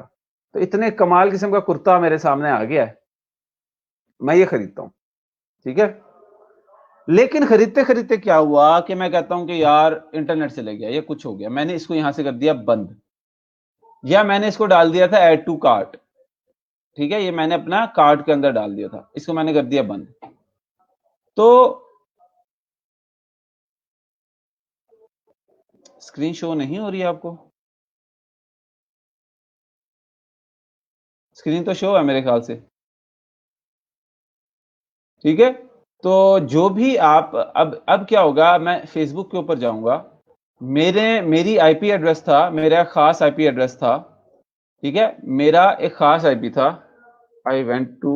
तो इतने कमाल किस्म का कुर्ता मेरे सामने आ गया है, मैं ये खरीदता हूँ, ठीक है? लेकिन खरीदते-खरीदते क्या हुआ कि मैं कहता हूँ कि यार इंटरनेट से लग गया, ये कुछ हो गया, मैंने इसको यहाँ से कर दिया बंद, या मैंने इसको डाल दिया था ऐड टू कार्ट, ठीक है? ये मैंने अपना कार्ट के अंदर डाल दिया था, इसको मैंने कर दिया बंद। तो स्क्रीन शो नहीं हो रही है आपको? स्क्रीन तो शो है मेरे ख्याल से, ठीक है? तो जो भी आप अब क्या होगा, मैं फ़ेसबुक के ऊपर जाऊँगा, मेरी आईपी एड्रेस था, मेरा ख़ास आईपी एड्रेस था, ठीक है? मेरा एक ख़ास आईपी था, I went to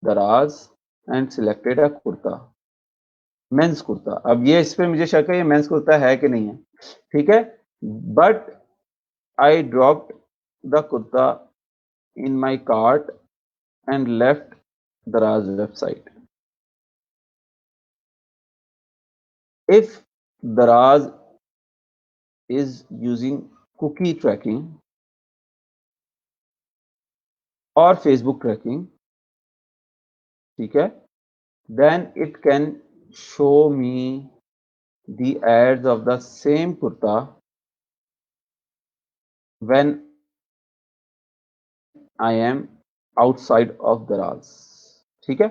Daraz and selected a kurta, men's kurta. अब ये इस पे मुझे शक है ये मेंस कुर्ता है कि नहीं है, ठीक है? But I dropped the kurta in my cart and left Daraz website. If Daraz is using cookie tracking or Facebook tracking, ठीक है, then it can show me the ads of the same kurta when I am outside of दराज। ठीक है,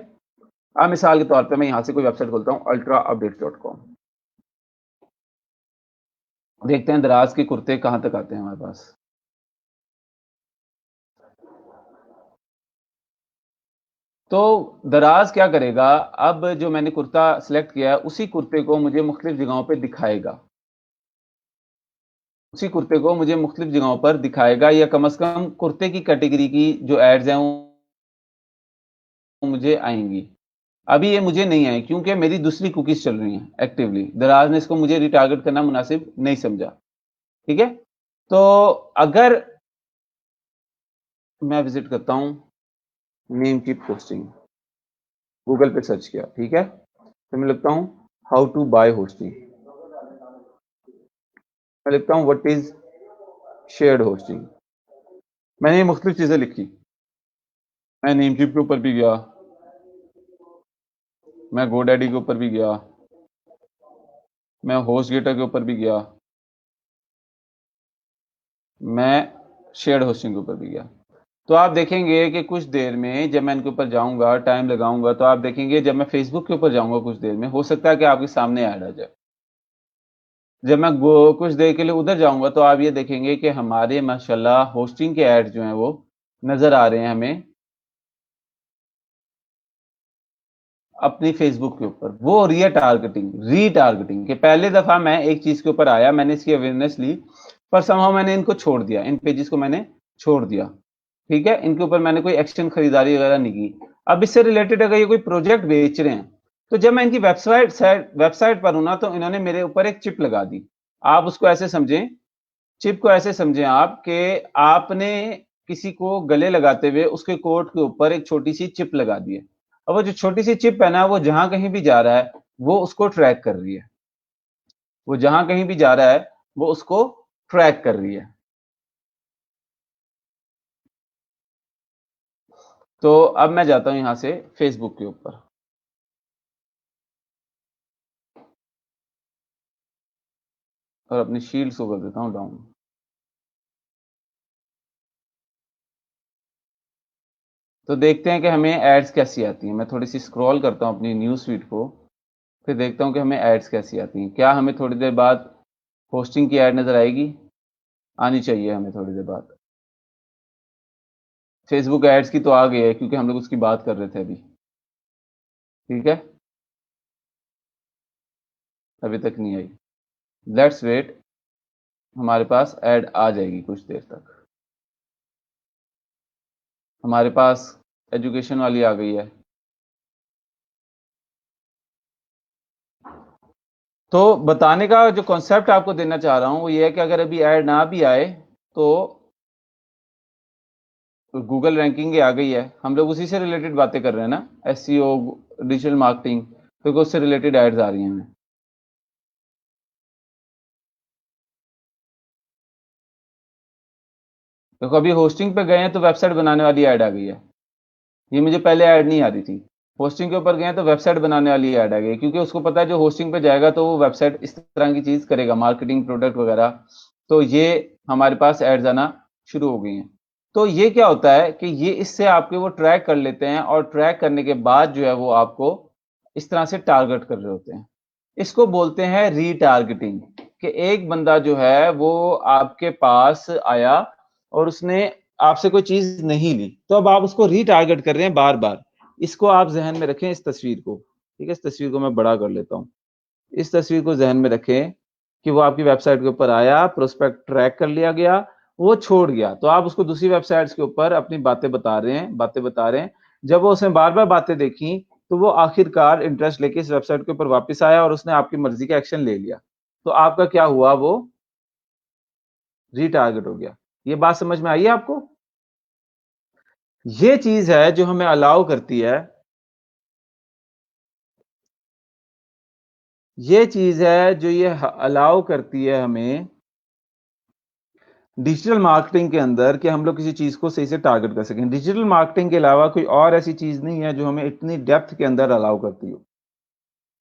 अब मिसाल के तौर पे मैं यहां से कोई वेबसाइट खोलता हूं ultraupdates.com। देखते हैं दराज के कुर्ते कहां तक आते हैं हमारे पास। तो दराज क्या करेगा, अब जो मैंने कुर्ता सिलेक्ट किया है उसी कुर्ते को मुझे मुख्तलिफ जगहों पे दिखाएगा, उसी कुर्ते को मुझे मुख्तलिफ जगहों पर दिखाएगा, या कम से कम कुर्ते की कैटेगरी की जो एड्स हैं वो मुझे आएंगी। अभी ये मुझे नहीं आए क्योंकि मेरी दूसरी कुकीज चल रही हैं एक्टिवली। दराज ने इसको मुझे रिटारगेट करना मुनासिब नहीं समझा। ठीक है, तो अगर मैं विजिट करता हूं नेम कीप होस्टिंग, गूगल पे सर्च किया, ठीक है, तो मैं लिखता हूं हाउ टू बाय होस्टिंग, मैं लिखता हूं व्हाट इज शेयर्ड होस्टिंग। मैंने ये मुख्तलिफ चीजें लिखी, मैं नेम कीप के ऊपर भी गया, मैं गोडैडी के ऊपर भी गया, मैं होस्ट गेटर के ऊपर भी गया, मैं शेयर्ड होस्टिंग के ऊपर भी गया। तो आप देखेंगे कि कुछ देर में जब मैं इनके ऊपर जाऊंगा, टाइम लगाऊंगा, तो आप देखेंगे जब मैं फेसबुक के ऊपर जाऊंगा कुछ देर में, हो सकता है कि आपके सामने ऐड आ जाए। जब मैं कुछ देर के लिए उधर जाऊंगा तो आप ये देखेंगे कि हमारे माशाल्लाह होस्टिंग के ऐड जो हैं वो नजर आ रहे हैं हमें अपनी फेसबुक के ऊपर। वो रीटारगेटिंग कि पहले दफा मैं एक चीज के ऊपर आया, मैंने इसकी अवेयरनेस ली, पर समहाउ मैंने इनको छोड़ दिया, इन पेजेस को मैंने छोड़ दिया। ठीक है, इनके ऊपर मैंने कोई एक्शन खरीदारी वगैरह नहीं की। अब इससे रिलेटेड अगर ये कोई प्रोजेक्ट बेच रहे हैं, तो जब मैं इनकी वेबसाइट पर हूं ना, तो इन्होंने मेरे ऊपर एक चिप लगा दी। आप उसको ऐसे समझें, चिप को ऐसे समझें आप कि आपने किसी को गले लगाते हुए उसके कोट के ऊपर एक छोटी सी चिप लगा दी है। अब वो जो छोटी सी चिप है ना, वो जहां कहीं भी जा रहा है वो उसको ट्रैक कर रही है, वो जहां कहीं भी जा रहा है वो उसको ट्रैक कर रही है। तो अब मैं जाता हूं यहां से फेसबुक के ऊपर और अपनी शील्ड्स को कर देता हूं डाउन। तो देखते हैं कि हमें एड्स कैसी आती हैं। मैं थोड़ी सी स्क्रॉल करता हूं अपनी न्यूज़ फीड को, फिर देखता हूं कि हमें एड्स कैसी आती हैं। क्या हमें थोड़ी देर बाद होस्टिंग की एड नजर आएगी? आनी चाहिए हमें थोड़ी देर बाद। फेसबुक एड्स की तो आ गई है क्योंकि हम लोग उसकी बात कर रहे थे अभी। ठीक है, अभी तक नहीं आई, लेट्स वेट, हमारे पास एड आ जाएगी कुछ देर तक। हमारे पास एजुकेशन वाली आ गई है। तो बताने का जो कॉन्सेप्ट आपको देना चाह रहा हूं वो ये है कि अगर अभी ऐड ना भी आए तो गूगल रैंकिंग आ गई है, हम लोग उसी से रिलेटेड बातें कर रहे हैं ना, एसईओ, डिजिटल मार्केटिंग, तो उससे रिलेटेड एड्स आ रही हैं हमें। देखो अभी होस्टिंग पे गए हैं तो वेबसाइट बनाने वाली ऐड आ गई है, ये मुझे पहले ऐड नहीं आ रही थी। होस्टिंग के ऊपर गए हैं तो वेबसाइट बनाने वाली ऐड आ गई, क्योंकि उसको पता है जो होस्टिंग पे जाएगा तो वो वेबसाइट इस तरह की चीज करेगा, मार्केटिंग, प्रोडक्ट वगैरह। तो ये हमारे पास एड्स आना शुरू हो गई हैं। तो ये क्या होता है कि ये इससे आपके वो ट्रैक कर लेते हैं, और ट्रैक करने के बाद जो है वो आपको इस तरह से टारगेट कर रहे होते हैं। इसको बोलते हैं रीटारगेटिंग, कि एक बंदा जो है वो आपके पास आया और उसने आपसे कोई चीज नहीं ली, तो अब आप उसको रीटारगेट कर रहे हैं बार बार। इसको आप जहन में रखें, इस तस्वीर को। ठीक है, इस तस्वीर को मैं बड़ा कर लेता हूं। इस तस्वीर को जहन में रखें कि वो आपकी वेबसाइट के ऊपर आया, प्रोस्पेक्ट ट्रैक कर लिया गया, वो छोड़ गया, तो आप उसको दूसरी वेबसाइट्स के ऊपर अपनी बातें बता रहे हैं। जब वो उसने बार बार बातें देखी, तो वो आखिरकार इंटरेस्ट लेके इस वेबसाइट के ऊपर वापस आया और उसने आपकी मर्जी का एक्शन ले लिया। तो आपका क्या हुआ, वो रीटारगेट हो गया। ये बात समझ में आई है आपको? ये चीज है जो हमें अलाउ करती है, ये चीज है जो ये अलाउ करती है हमें डिजिटल मार्केटिंग के अंदर, कि हम लोग किसी चीज को सही से टारगेट कर सकें। डिजिटल मार्केटिंग के अलावा कोई और ऐसी चीज नहीं है जो हमें इतनी डेप्थ के अंदर अलाउ करती हो,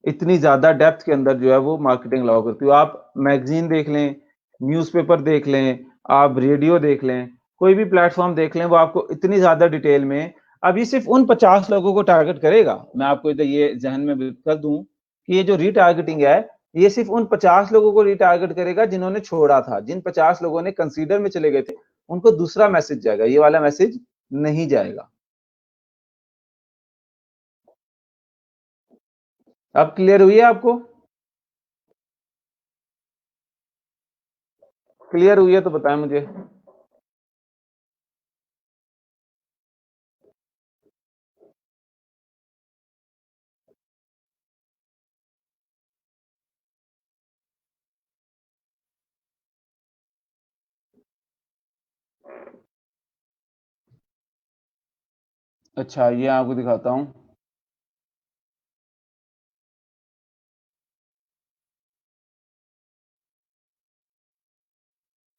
इतनी ज्यादा डेप्थ के अंदर जो है वो मार्केटिंग अलाउ करती हो। आप मैगजीन देख लें, न्यूज़पेपर देख लें, आप रेडियो देख लें, कोई भी प्लेटफ़ॉर्म देख लें, वो आपको इतनी ज़्यादा डिटेल में अब ये सिर्फ़ उन 50 लोगों को टारगेट करेगा। मैं आपको इधर ये ज़हन में कर दूँ कि ये जो रीटारगेटिंग है, ये सिर्फ़ उन 50 लोगों को रीटारगेट करेगा जिन्होंने छोड़ा था। जिन 50 लोगों ने कंसीडर में चले गए थे, उनको दूसरा मैसेज जाएगा, ये वाला मैसेज नहीं जाएगा। अब क्लियर हुई है आपको? क्लियर हुई है तो बताएँ मुझे। अच्छा, ये आपको दिखाता हूँ।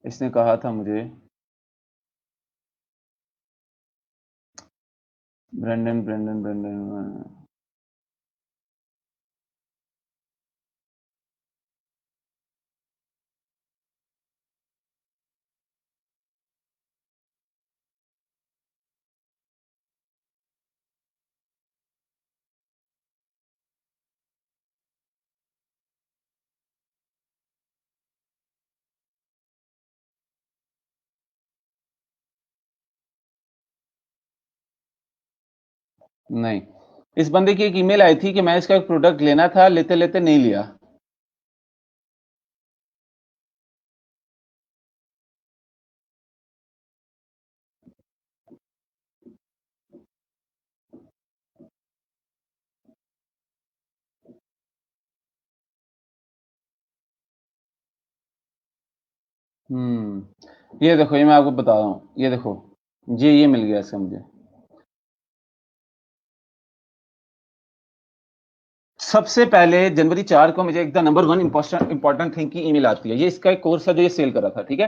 इसने कहा था मुझे ब्रेंडन ब्रेंडन ब्रेंडन नहीं, इस बंदे की एक ईमेल आई थी कि मैं इसका एक प्रोडक्ट लेना था, लेते-लेते नहीं लिया। ये देखो, ये मैं आपको बता रहा हूँ, ये देखो, ये मिल गया इसका मुझे। सबसे पहले जनवरी 4 को मुझे एक द नंबर 1 इम्पोर्टेंट थिंग की ईमेल आती है। ये इसका एक कोर्स है जो ये सेल कर रहा था, ठीक है?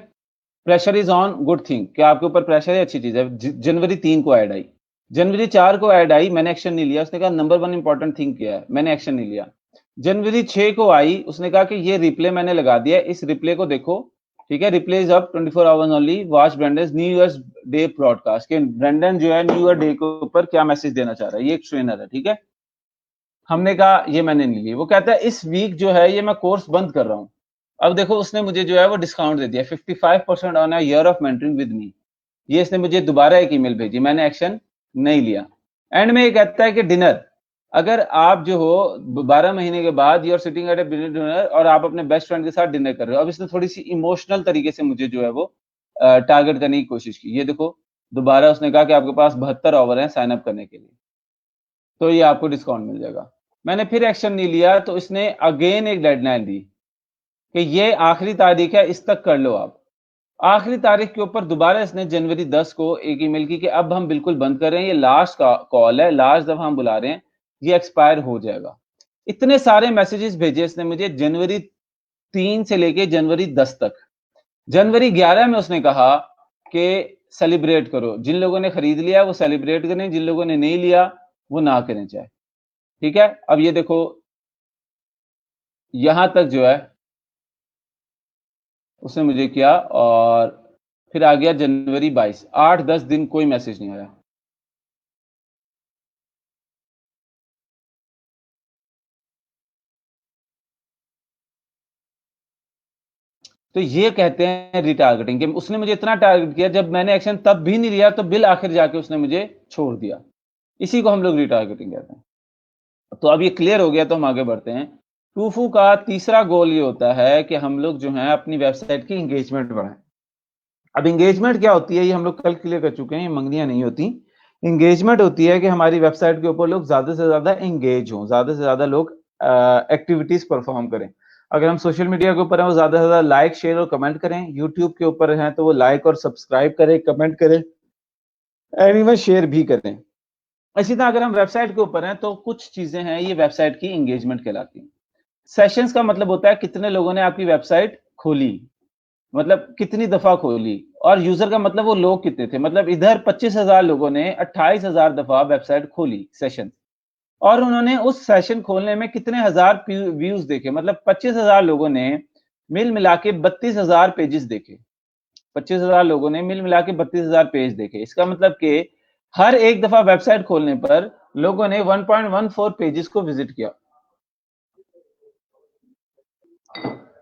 Pressure is on good thing, क्या आपके ऊपर प्रेशर है, अच्छी चीज़ है। जनवरी 3 को ऐड आई। जनवरी 4 को ऐड आई, मैंने एक्शन नहीं लिया। उसने कहा नंबर 1 इम्पोर्टेंट थिंग क्या है? मैंने एक्शन नहीं लिया। जनवरी 6 को आई, उसने कहा कि ये रिप्ले मैंने लगा दिया है, इस रिप्ले को देखो, ठीक है? Replay is up 24 hours only, watch Brendan's New Year's Day broadcast के ब्रेंडन जो है न्यू ईयर डे के ऊपर क्या मैसेज देना चाह रहा है। ये एक ट्रेनर है, ठीक है? हमने कहा ये मैंने नहीं ली। वो कहता है इस वीक जो है ये मैं कोर्स बंद कर रहा हूँ। अब देखो उसने मुझे जो है वो डिस्काउंट दे दिया 55% on a year of mentoring with me. ये इसने मुझे दोबारा एक ईमेल भेजी, मैंने एक्शन नहीं लिया। एंड में ये कहता है कि डिनर, अगर आप जो हो 12 महीने के बाद you are sitting at a dinner और आप अपने बेस्ट फ्रेंड के साथ डिनर कर रहे हो। अब इसने थोड़ी सी इमोशनल तरीके से मुझे जो है वो टारगेट करने की कोशिश की। ये देखो दोबारा उसने कहा कि आपके पास 72 आवर हैं साइन अप करने के लिए, तो ये आपको डिस्काउंट मिल जाएगा। मैंने फिर एक्शन नहीं लिया तो इसने अगेन एक डेडलाइन दी कि ये आखिरी तारीख है, इस तक कर लो आप। आखिरी तारीख के ऊपर दोबारा इसने जनवरी 10 को एक ईमेल की कि अब हम बिल्कुल बंद कर रहे हैं, ये लास्ट का कॉल है, लास्ट दफ़ा हम बुला रहे हैं, ये एक्सपायर हो जाएगा। इतने सारे मैसेजेस भेजे इसने मुझे जनवरी 3 से लेके जनवरी 10 तक। जनवरी 11 में उसने कहा कि सेलिब्रेट करो, जिन लोगों ने खरीद लिया वो सेलिब्रेट करें, जिन लोगों ने नहीं लिया वो ना करें चाहे, ठीक है? अब ये देखो यहाँ तक जो है उसने मुझे किया और फिर आ गया जनवरी 22, 8-10 दिन कोई मैसेज नहीं आया। तो ये कहते हैं रिटारगेटिंग कि उसने मुझे इतना टारगेट किया, जब मैंने एक्शन तब भी नहीं लिया तो बिल आखिर जाके उसने मुझे छोड़ दिया। इसी को हम लोग रिटारगेटिंग कहते हैं। तो अब ये क्लियर हो गया तो हम आगे बढ़ते हैं। टूफू का तीसरा गोल ये होता है कि हम लोग जो है अपनी वेबसाइट की एंगेजमेंट बढ़ाएं। अब एंगेजमेंट क्या होती है ये हम लोग कल क्लियर कर चुके हैं, ये मंगनियां नहीं होती। एंगेजमेंट होती है कि हमारी वेबसाइट के ऊपर लोग ज्यादा से ज्यादा एंगेज हों, ज्यादा से ज्यादा लोग एक्टिविटीज परफॉर्म करें। अगर हम सोशल मीडिया के ऊपर हैं वो ज्यादा से ज्यादा लाइक शेयर और कमेंट करें, यूट्यूब के ऊपर हैं तो वो लाइक और सब्सक्राइब करें, कमेंट करें, एनीवन शेयर भी करें। इसी तरह अगर हम वेबसाइट के ऊपर हैं तो कुछ चीजें हैं ये वेबसाइट की एंगेजमेंट कहलाती हैं। सेशंस का मतलब होता है कितने लोगों ने आपकी वेबसाइट खोली, मतलब कितनी दफा खोली, और यूजर का मतलब वो लोग कितने थे। मतलब इधर 25,000 लोगों ने 28,000 दफा वेबसाइट खोली सेशन, और उन्होंने उस सेशन खोलने में कितने हजार व्यूज देखे, मतलब 25,000 लोगों ने मिल मिला के 32,000 पेजेस देखे। 25,000 लोगों ने मिल मिला के 32,000 पेज देखे। इसका मतलब कि हर एक दफा वेबसाइट खोलने पर लोगों ने 1.14 पेजेस को विजिट किया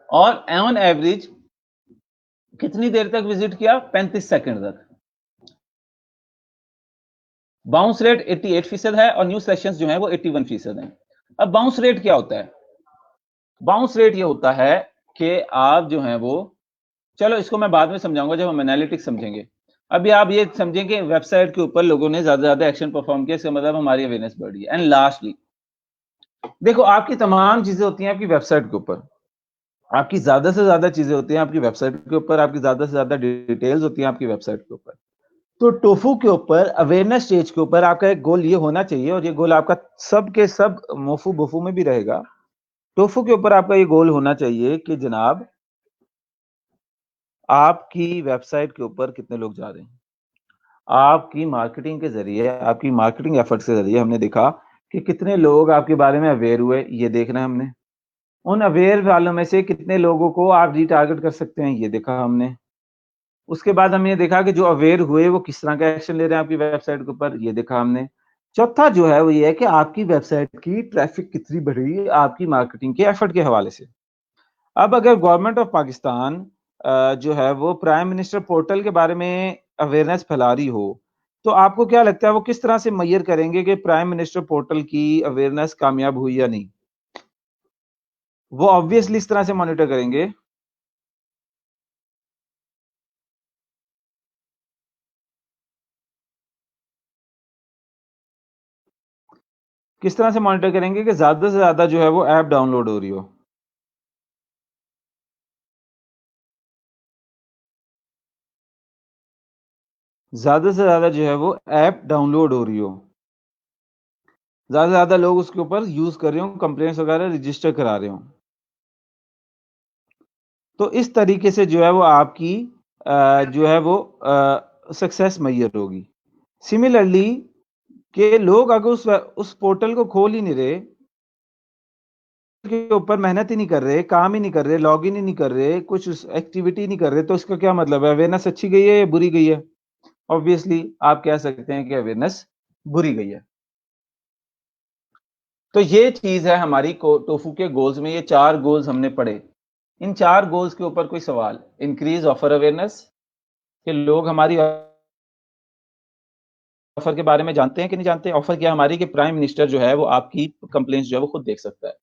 और ऑन एवरेज कितनी देर तक विजिट किया? 35 सेकंड तक। बाउंस रेट 88% है और न्यू सेशंस जो है वो 81% है। अब बाउंस रेट क्या होता है? बाउंस रेट ये होता है कि आप जो है वो, चलो इसको मैं बाद में समझाऊंगा जब हम एनालिटिक्स समझेंगे। अभी आप ये समझें कि वेबसाइट के ऊपर लोगों ने ज्यादा से ज्यादा एक्शन परफॉर्म किया, इसका मतलब हमारी अवेयरनेस बढ़ रही है। एंड लास्टली देखो, आपकी तमाम चीजें होती हैं आपकी वेबसाइट के ऊपर, आपकी ज्यादा से ज्यादा चीजें होती हैं आपकी वेबसाइट के ऊपर, आपकी ज्यादा से ज्यादा डिटेल्स होती हैं आपकी वेबसाइट के ऊपर। तो टोफू के ऊपर, अवेयरनेस स्टेज के ऊपर आपका एक गोल ये होना चाहिए, और ये गोल आपका सब के सब मोफू बोफू में भी रहेगा। टोफू के ऊपर आपका ये गोल होना चाहिए कि जनाब आपकी वेबसाइट के ऊपर कितने लोग जा रहे हैं। आपकी मार्केटिंग के जरिए, आपकी मार्केटिंग एफर्ट्स के जरिए हमने देखा कि कितने लोग आपके बारे में अवेयर हुए, ये देखना है हमने। उन अवेयर वालों में से कितने लोगों को आप रीटारगेट कर सकते हैं, ये देखा हमने। उसके बाद हमने देखा कि जो अवेयर हुए वो किस तरह का एक्शन ले रहे हैं आपकी वेबसाइट के ऊपर, ये देखा हमने। चौथा जो है वो ये है कि आपकी वेबसाइट की ट्रैफिक कितनी बढ़ी आपकी मार्केटिंग के एफर्ट के हवाले से। अब अगर गवर्नमेंट ऑफ पाकिस्तान जो है वो प्राइम मिनिस्टर पोर्टल के बारे में अवेयरनेस फैला रही हो, तो आपको क्या लगता है वो किस तरह से मेजर करेंगे कि प्राइम मिनिस्टर पोर्टल की अवेयरनेस कामयाब हुई या नहीं? वो ऑब्वियसली इस तरह से मॉनिटर करेंगे। किस तरह से मॉनिटर करेंगे कि ज्यादा से ज्यादा जो है वो ऐप डाउनलोड हो रही हो। ज्यादा से ज्यादा जो है वो ऐप डाउनलोड हो रही हो, ज्यादा से ज्यादा लोग उसके ऊपर यूज कर रहे हो, कंप्लेंट्स वगैरह रजिस्टर करा रहे हो। तो इस तरीके से जो है वो आपकी जो है वो सक्सेस मैयर होगी। सिमिलरली कि लोग अगर उस पोर्टल को खोल ही नहीं रहे, के ऊपर मेहनत ही नहीं कर रहे, काम ही नहीं कर रहे, लॉग इन ही नहीं कर रहे, कुछ एक्टिविटी नहीं कर रहे, तो इसका क्या मतलब है? अवेयरनेस अच्छी गई है या बुरी गई है? ऑब्वियसली आप कह सकते हैं कि अवेयरनेस बुरी गई है। तो ये चीज है हमारी टोफू के गोल्स में, ये 4 गोल्स हमने पढ़े। इन 4 गोल्स के ऊपर कोई सवाल? इंक्रीज ऑफर अवेयरनेस, कि लोग हमारी ऑफर के बारे में जानते हैं कि नहीं जानते। ऑफर क्या हमारी कि प्राइम मिनिस्टर जो है वो आपकी कंप्लेंट्स जो है वो खुद देख सकता है।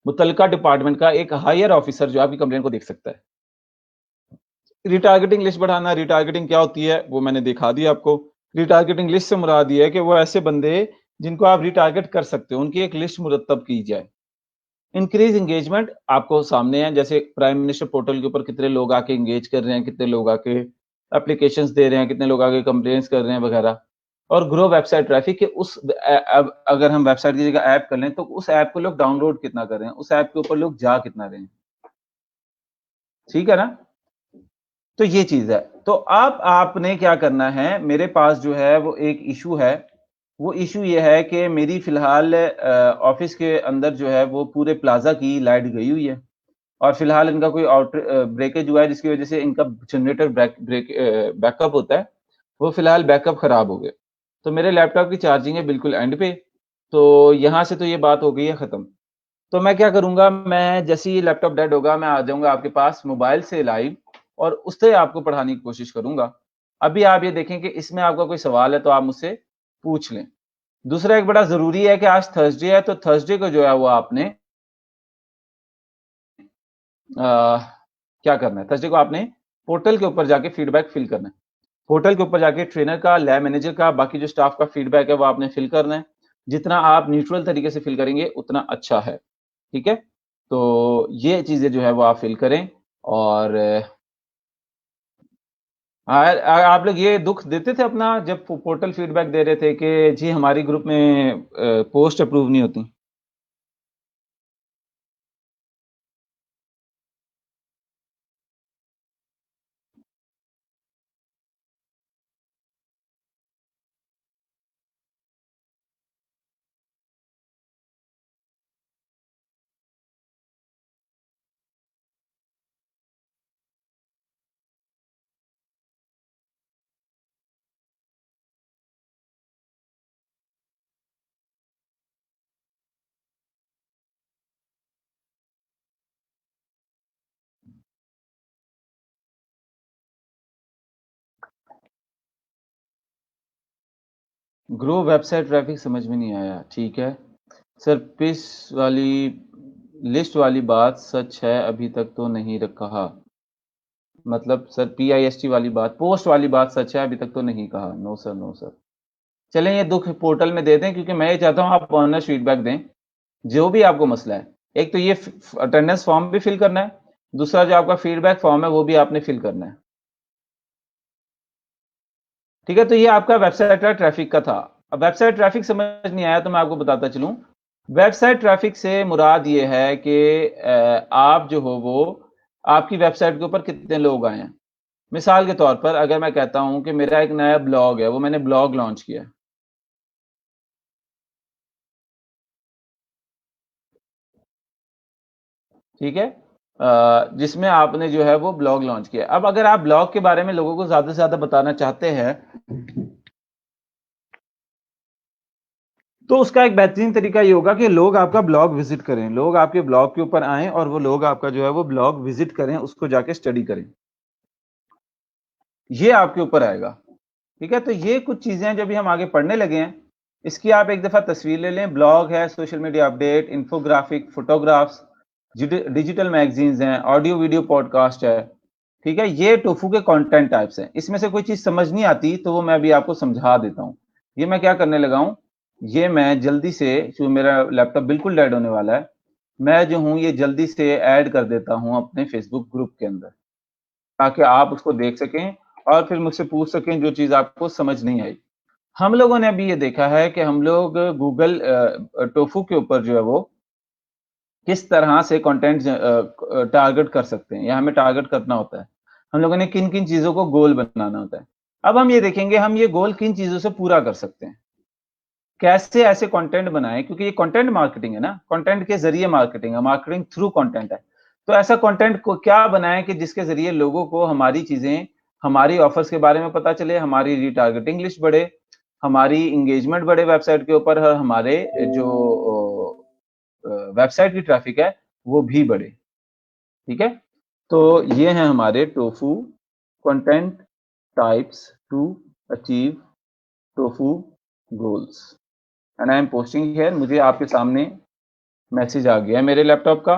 मुतल्लिका डिपार्टमेंट का एक हायर ऑफिसर जो आपकी कंप्लेंट को देख सकता है। रिटारगेटिंग लिस्ट बढ़ाना, रिटारगेटिंग क्या होती है वो मैंने दिखा दिया आपको। रिटारगेटिंग लिस्ट से मुराद ये है कि वो ऐसे बंदे जिनको आप रिटारगेट कर सकते हो, उनकी एक लिस्ट मुरतब की जाए। इंक्रीज एंगेजमेंट आपको सामने है, जैसे प्राइम मिनिस्टर पोर्टल के ऊपर कितने लोग आके एंगेज कर रहे हैं, कितने लोग आके एप्लीकेशंस दे रहे हैं, कितने लोग आके कंप्लेंट्स कर रहे हैं वगैरह। और ग्रो वेबसाइट ट्रैफिक के उस अब अगर हम वेबसाइट की जगह ऐप कर लें तो उस ऐप को लोग डाउनलोड कितना कर रहे हैं, उस ऐप के ऊपर लोग जा कितना रहे हैं। ठीक है ना? तो ये चीज है। तो अब आपने क्या करना है, मेरे पास जो है वो एक इशू है। वो इशू ये है कि मेरी फिलहाल ऑफिस के अंदर जो है वो पूरे प्लाजा की लाइट गई हुई है, और फिलहाल इनका कोई ब्रेकेज हुआ है जिसकी वजह से इनका जनरेटर बैकअप होता है, वो फिलहाल बैकअप खराब हो गया। तो मेरे लैपटॉप की चार्जिंग है बिल्कुल एंड पे। तो यहाँ से तो ये बात हो गई है खत्म। तो मैं क्या करूंगा, मैं जैसे ही लैपटॉप डेड होगा मैं आ जाऊंगा आपके पास मोबाइल से लाइव, और उससे आपको पढ़ाने की कोशिश करूंगा। अभी आप ये देखें कि इसमें आपका कोई सवाल है तो आप मुझसे पूछ लें। दूसरा एक बड़ा जरूरी है कि आज थर्सडे है, तो थर्सडे को जो है वो आपने क्या करना है, थर्सडे को आपने पोर्टल के ऊपर जाके फीडबैक फिल करना है। पोर्टल के ऊपर जाके ट्रेनर का, लैब मैनेजर का, बाकी जो स्टाफ का फीडबैक है वो आपने फिल करना है। जितना आप न्यूट्रल तरीके से फिल करेंगे उतना अच्छा है। ठीक है? तो ये चीजें जो है वो आप फिल करें। और आप लोग ये दुख देते थे अपना जब पोर्टल फीडबैक दे रहे थे कि जी हमारी ग्रुप में पोस्ट अप्रूव नहीं होती। ग्रो वेबसाइट ट्रैफिक समझ में नहीं आया, ठीक है। सर पिस वाली लिस्ट वाली बात सच है, अभी तक तो नहीं कहा। मतलब सर PIST वाली बात, पोस्ट वाली बात सच है, अभी तक तो नहीं कहा। No sir, no sir. चलें ये दुःख पोर्टल में दे दें, क्योंकि मैं ये चाहता हूँ आप ऑनेस्ट फीडबैक दें, जो भी आपको मसला है। एक तो ये अटेंडेंस फॉर्म भी फिल करना है, दूसरा जो आपका फीडबैक फॉर्म है वो भी आपने फिल करना है। ठीक है, तो ये आपका वेबसाइट ट्रैफिक का था। अब वेबसाइट ट्रैफिक समझ नहीं आया तो मैं आपको बताता चलूं। वेबसाइट ट्रैफिक से मुराद ये है कि आप जो हो वो आपकी वेबसाइट के ऊपर कितने लोग आए हैं। मिसाल के तौर पर अगर मैं कहता हूं कि मेरा एक नया ब्लॉग है, वो मैंने ब्लॉग लॉन्च किया है, ठीक है, जिसमें आपने जो है वो ब्लॉग लॉन्च किया। अब अगर आप ब्लॉग के बारे में लोगों को ज्यादा से ज्यादा बताना चाहते हैं, तो उसका एक बेहतरीन तरीका ये होगा कि लोग आपका ब्लॉग विजिट करें, लोग आपके ब्लॉग के ऊपर आएं और वो लोग आपका जो है वो ब्लॉग विजिट करें, उसको जाके स्टडी करें। ये आपके ऊपर आएगा। ठीक है, तो ये कुछ चीजें हैं जो भी हम आगे पढ़ने लगे हैं। इसकी आप एक दफा तस्वीर ले लें। ब्लॉग है, social media update, infographic, photographs, digital magazines हैं, ऑडियो वीडियो पॉडकास्ट है। ठीक है, ये टोफू के कंटेंट टाइप्स हैं। इसमें से कोई चीज समझ नहीं आती तो वो मैं अभी आपको समझा देता हूँ। ये मैं क्या करने लगा हूँ, ये मैं जल्दी से, जो मेरा लैपटॉप बिल्कुल डेड होने वाला है, मैं जो हूँ ये जल्दी से ऐड कर देता हूँ अपने फेसबुक ग्रुप के अंदर, ताकि आप उसको देख सकें और फिर मुझसे पूछ सकें जो चीज आपको समझ नहीं आई। हम लोगों ने अभी ये देखा है कि हम लोग गूगल टोफू के ऊपर जो है वो किस तरह से कंटेंट टारगेट कर सकते हैं, या हमें टारगेट करना होता है। हम लोगों ने किन किन चीजों को गोल बनाना होता है। अब हम ये देखेंगे हम ये गोल किन चीजों से पूरा कर सकते हैं, कैसे ऐसे कंटेंट बनाएं, क्योंकि ये कंटेंट मार्केटिंग है ना, कंटेंट के जरिए मार्केटिंग है, मार्केटिंग थ्रू कंटेंट है। तो ऐसा कंटेंट को क्या बनाएं कि जिसके जरिए लोगों को हमारी चीजें, हमारी ऑफर्स के बारे में पता चले, हमारी रीटारगेटिंग लिस्ट बढ़े, हमारी इंगेजमेंट बढ़े वेबसाइट के ऊपर, हमारे जो वेबसाइट की ट्रैफिक है वो भी बढ़े। ठीक है, तो ये हैं हमारे TOFU content types to achieve TOFU goals, and I am posting here. मुझे आपके सामने मैसेज आ गया है मेरे लैपटॉप का,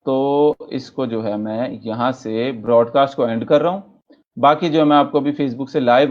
तो इसको जो है मैं यहाँ से ब्रॉडकास्ट को एंड कर रहा हूँ। बाकी जो मैं आपको अभी फेसबुक से लाइव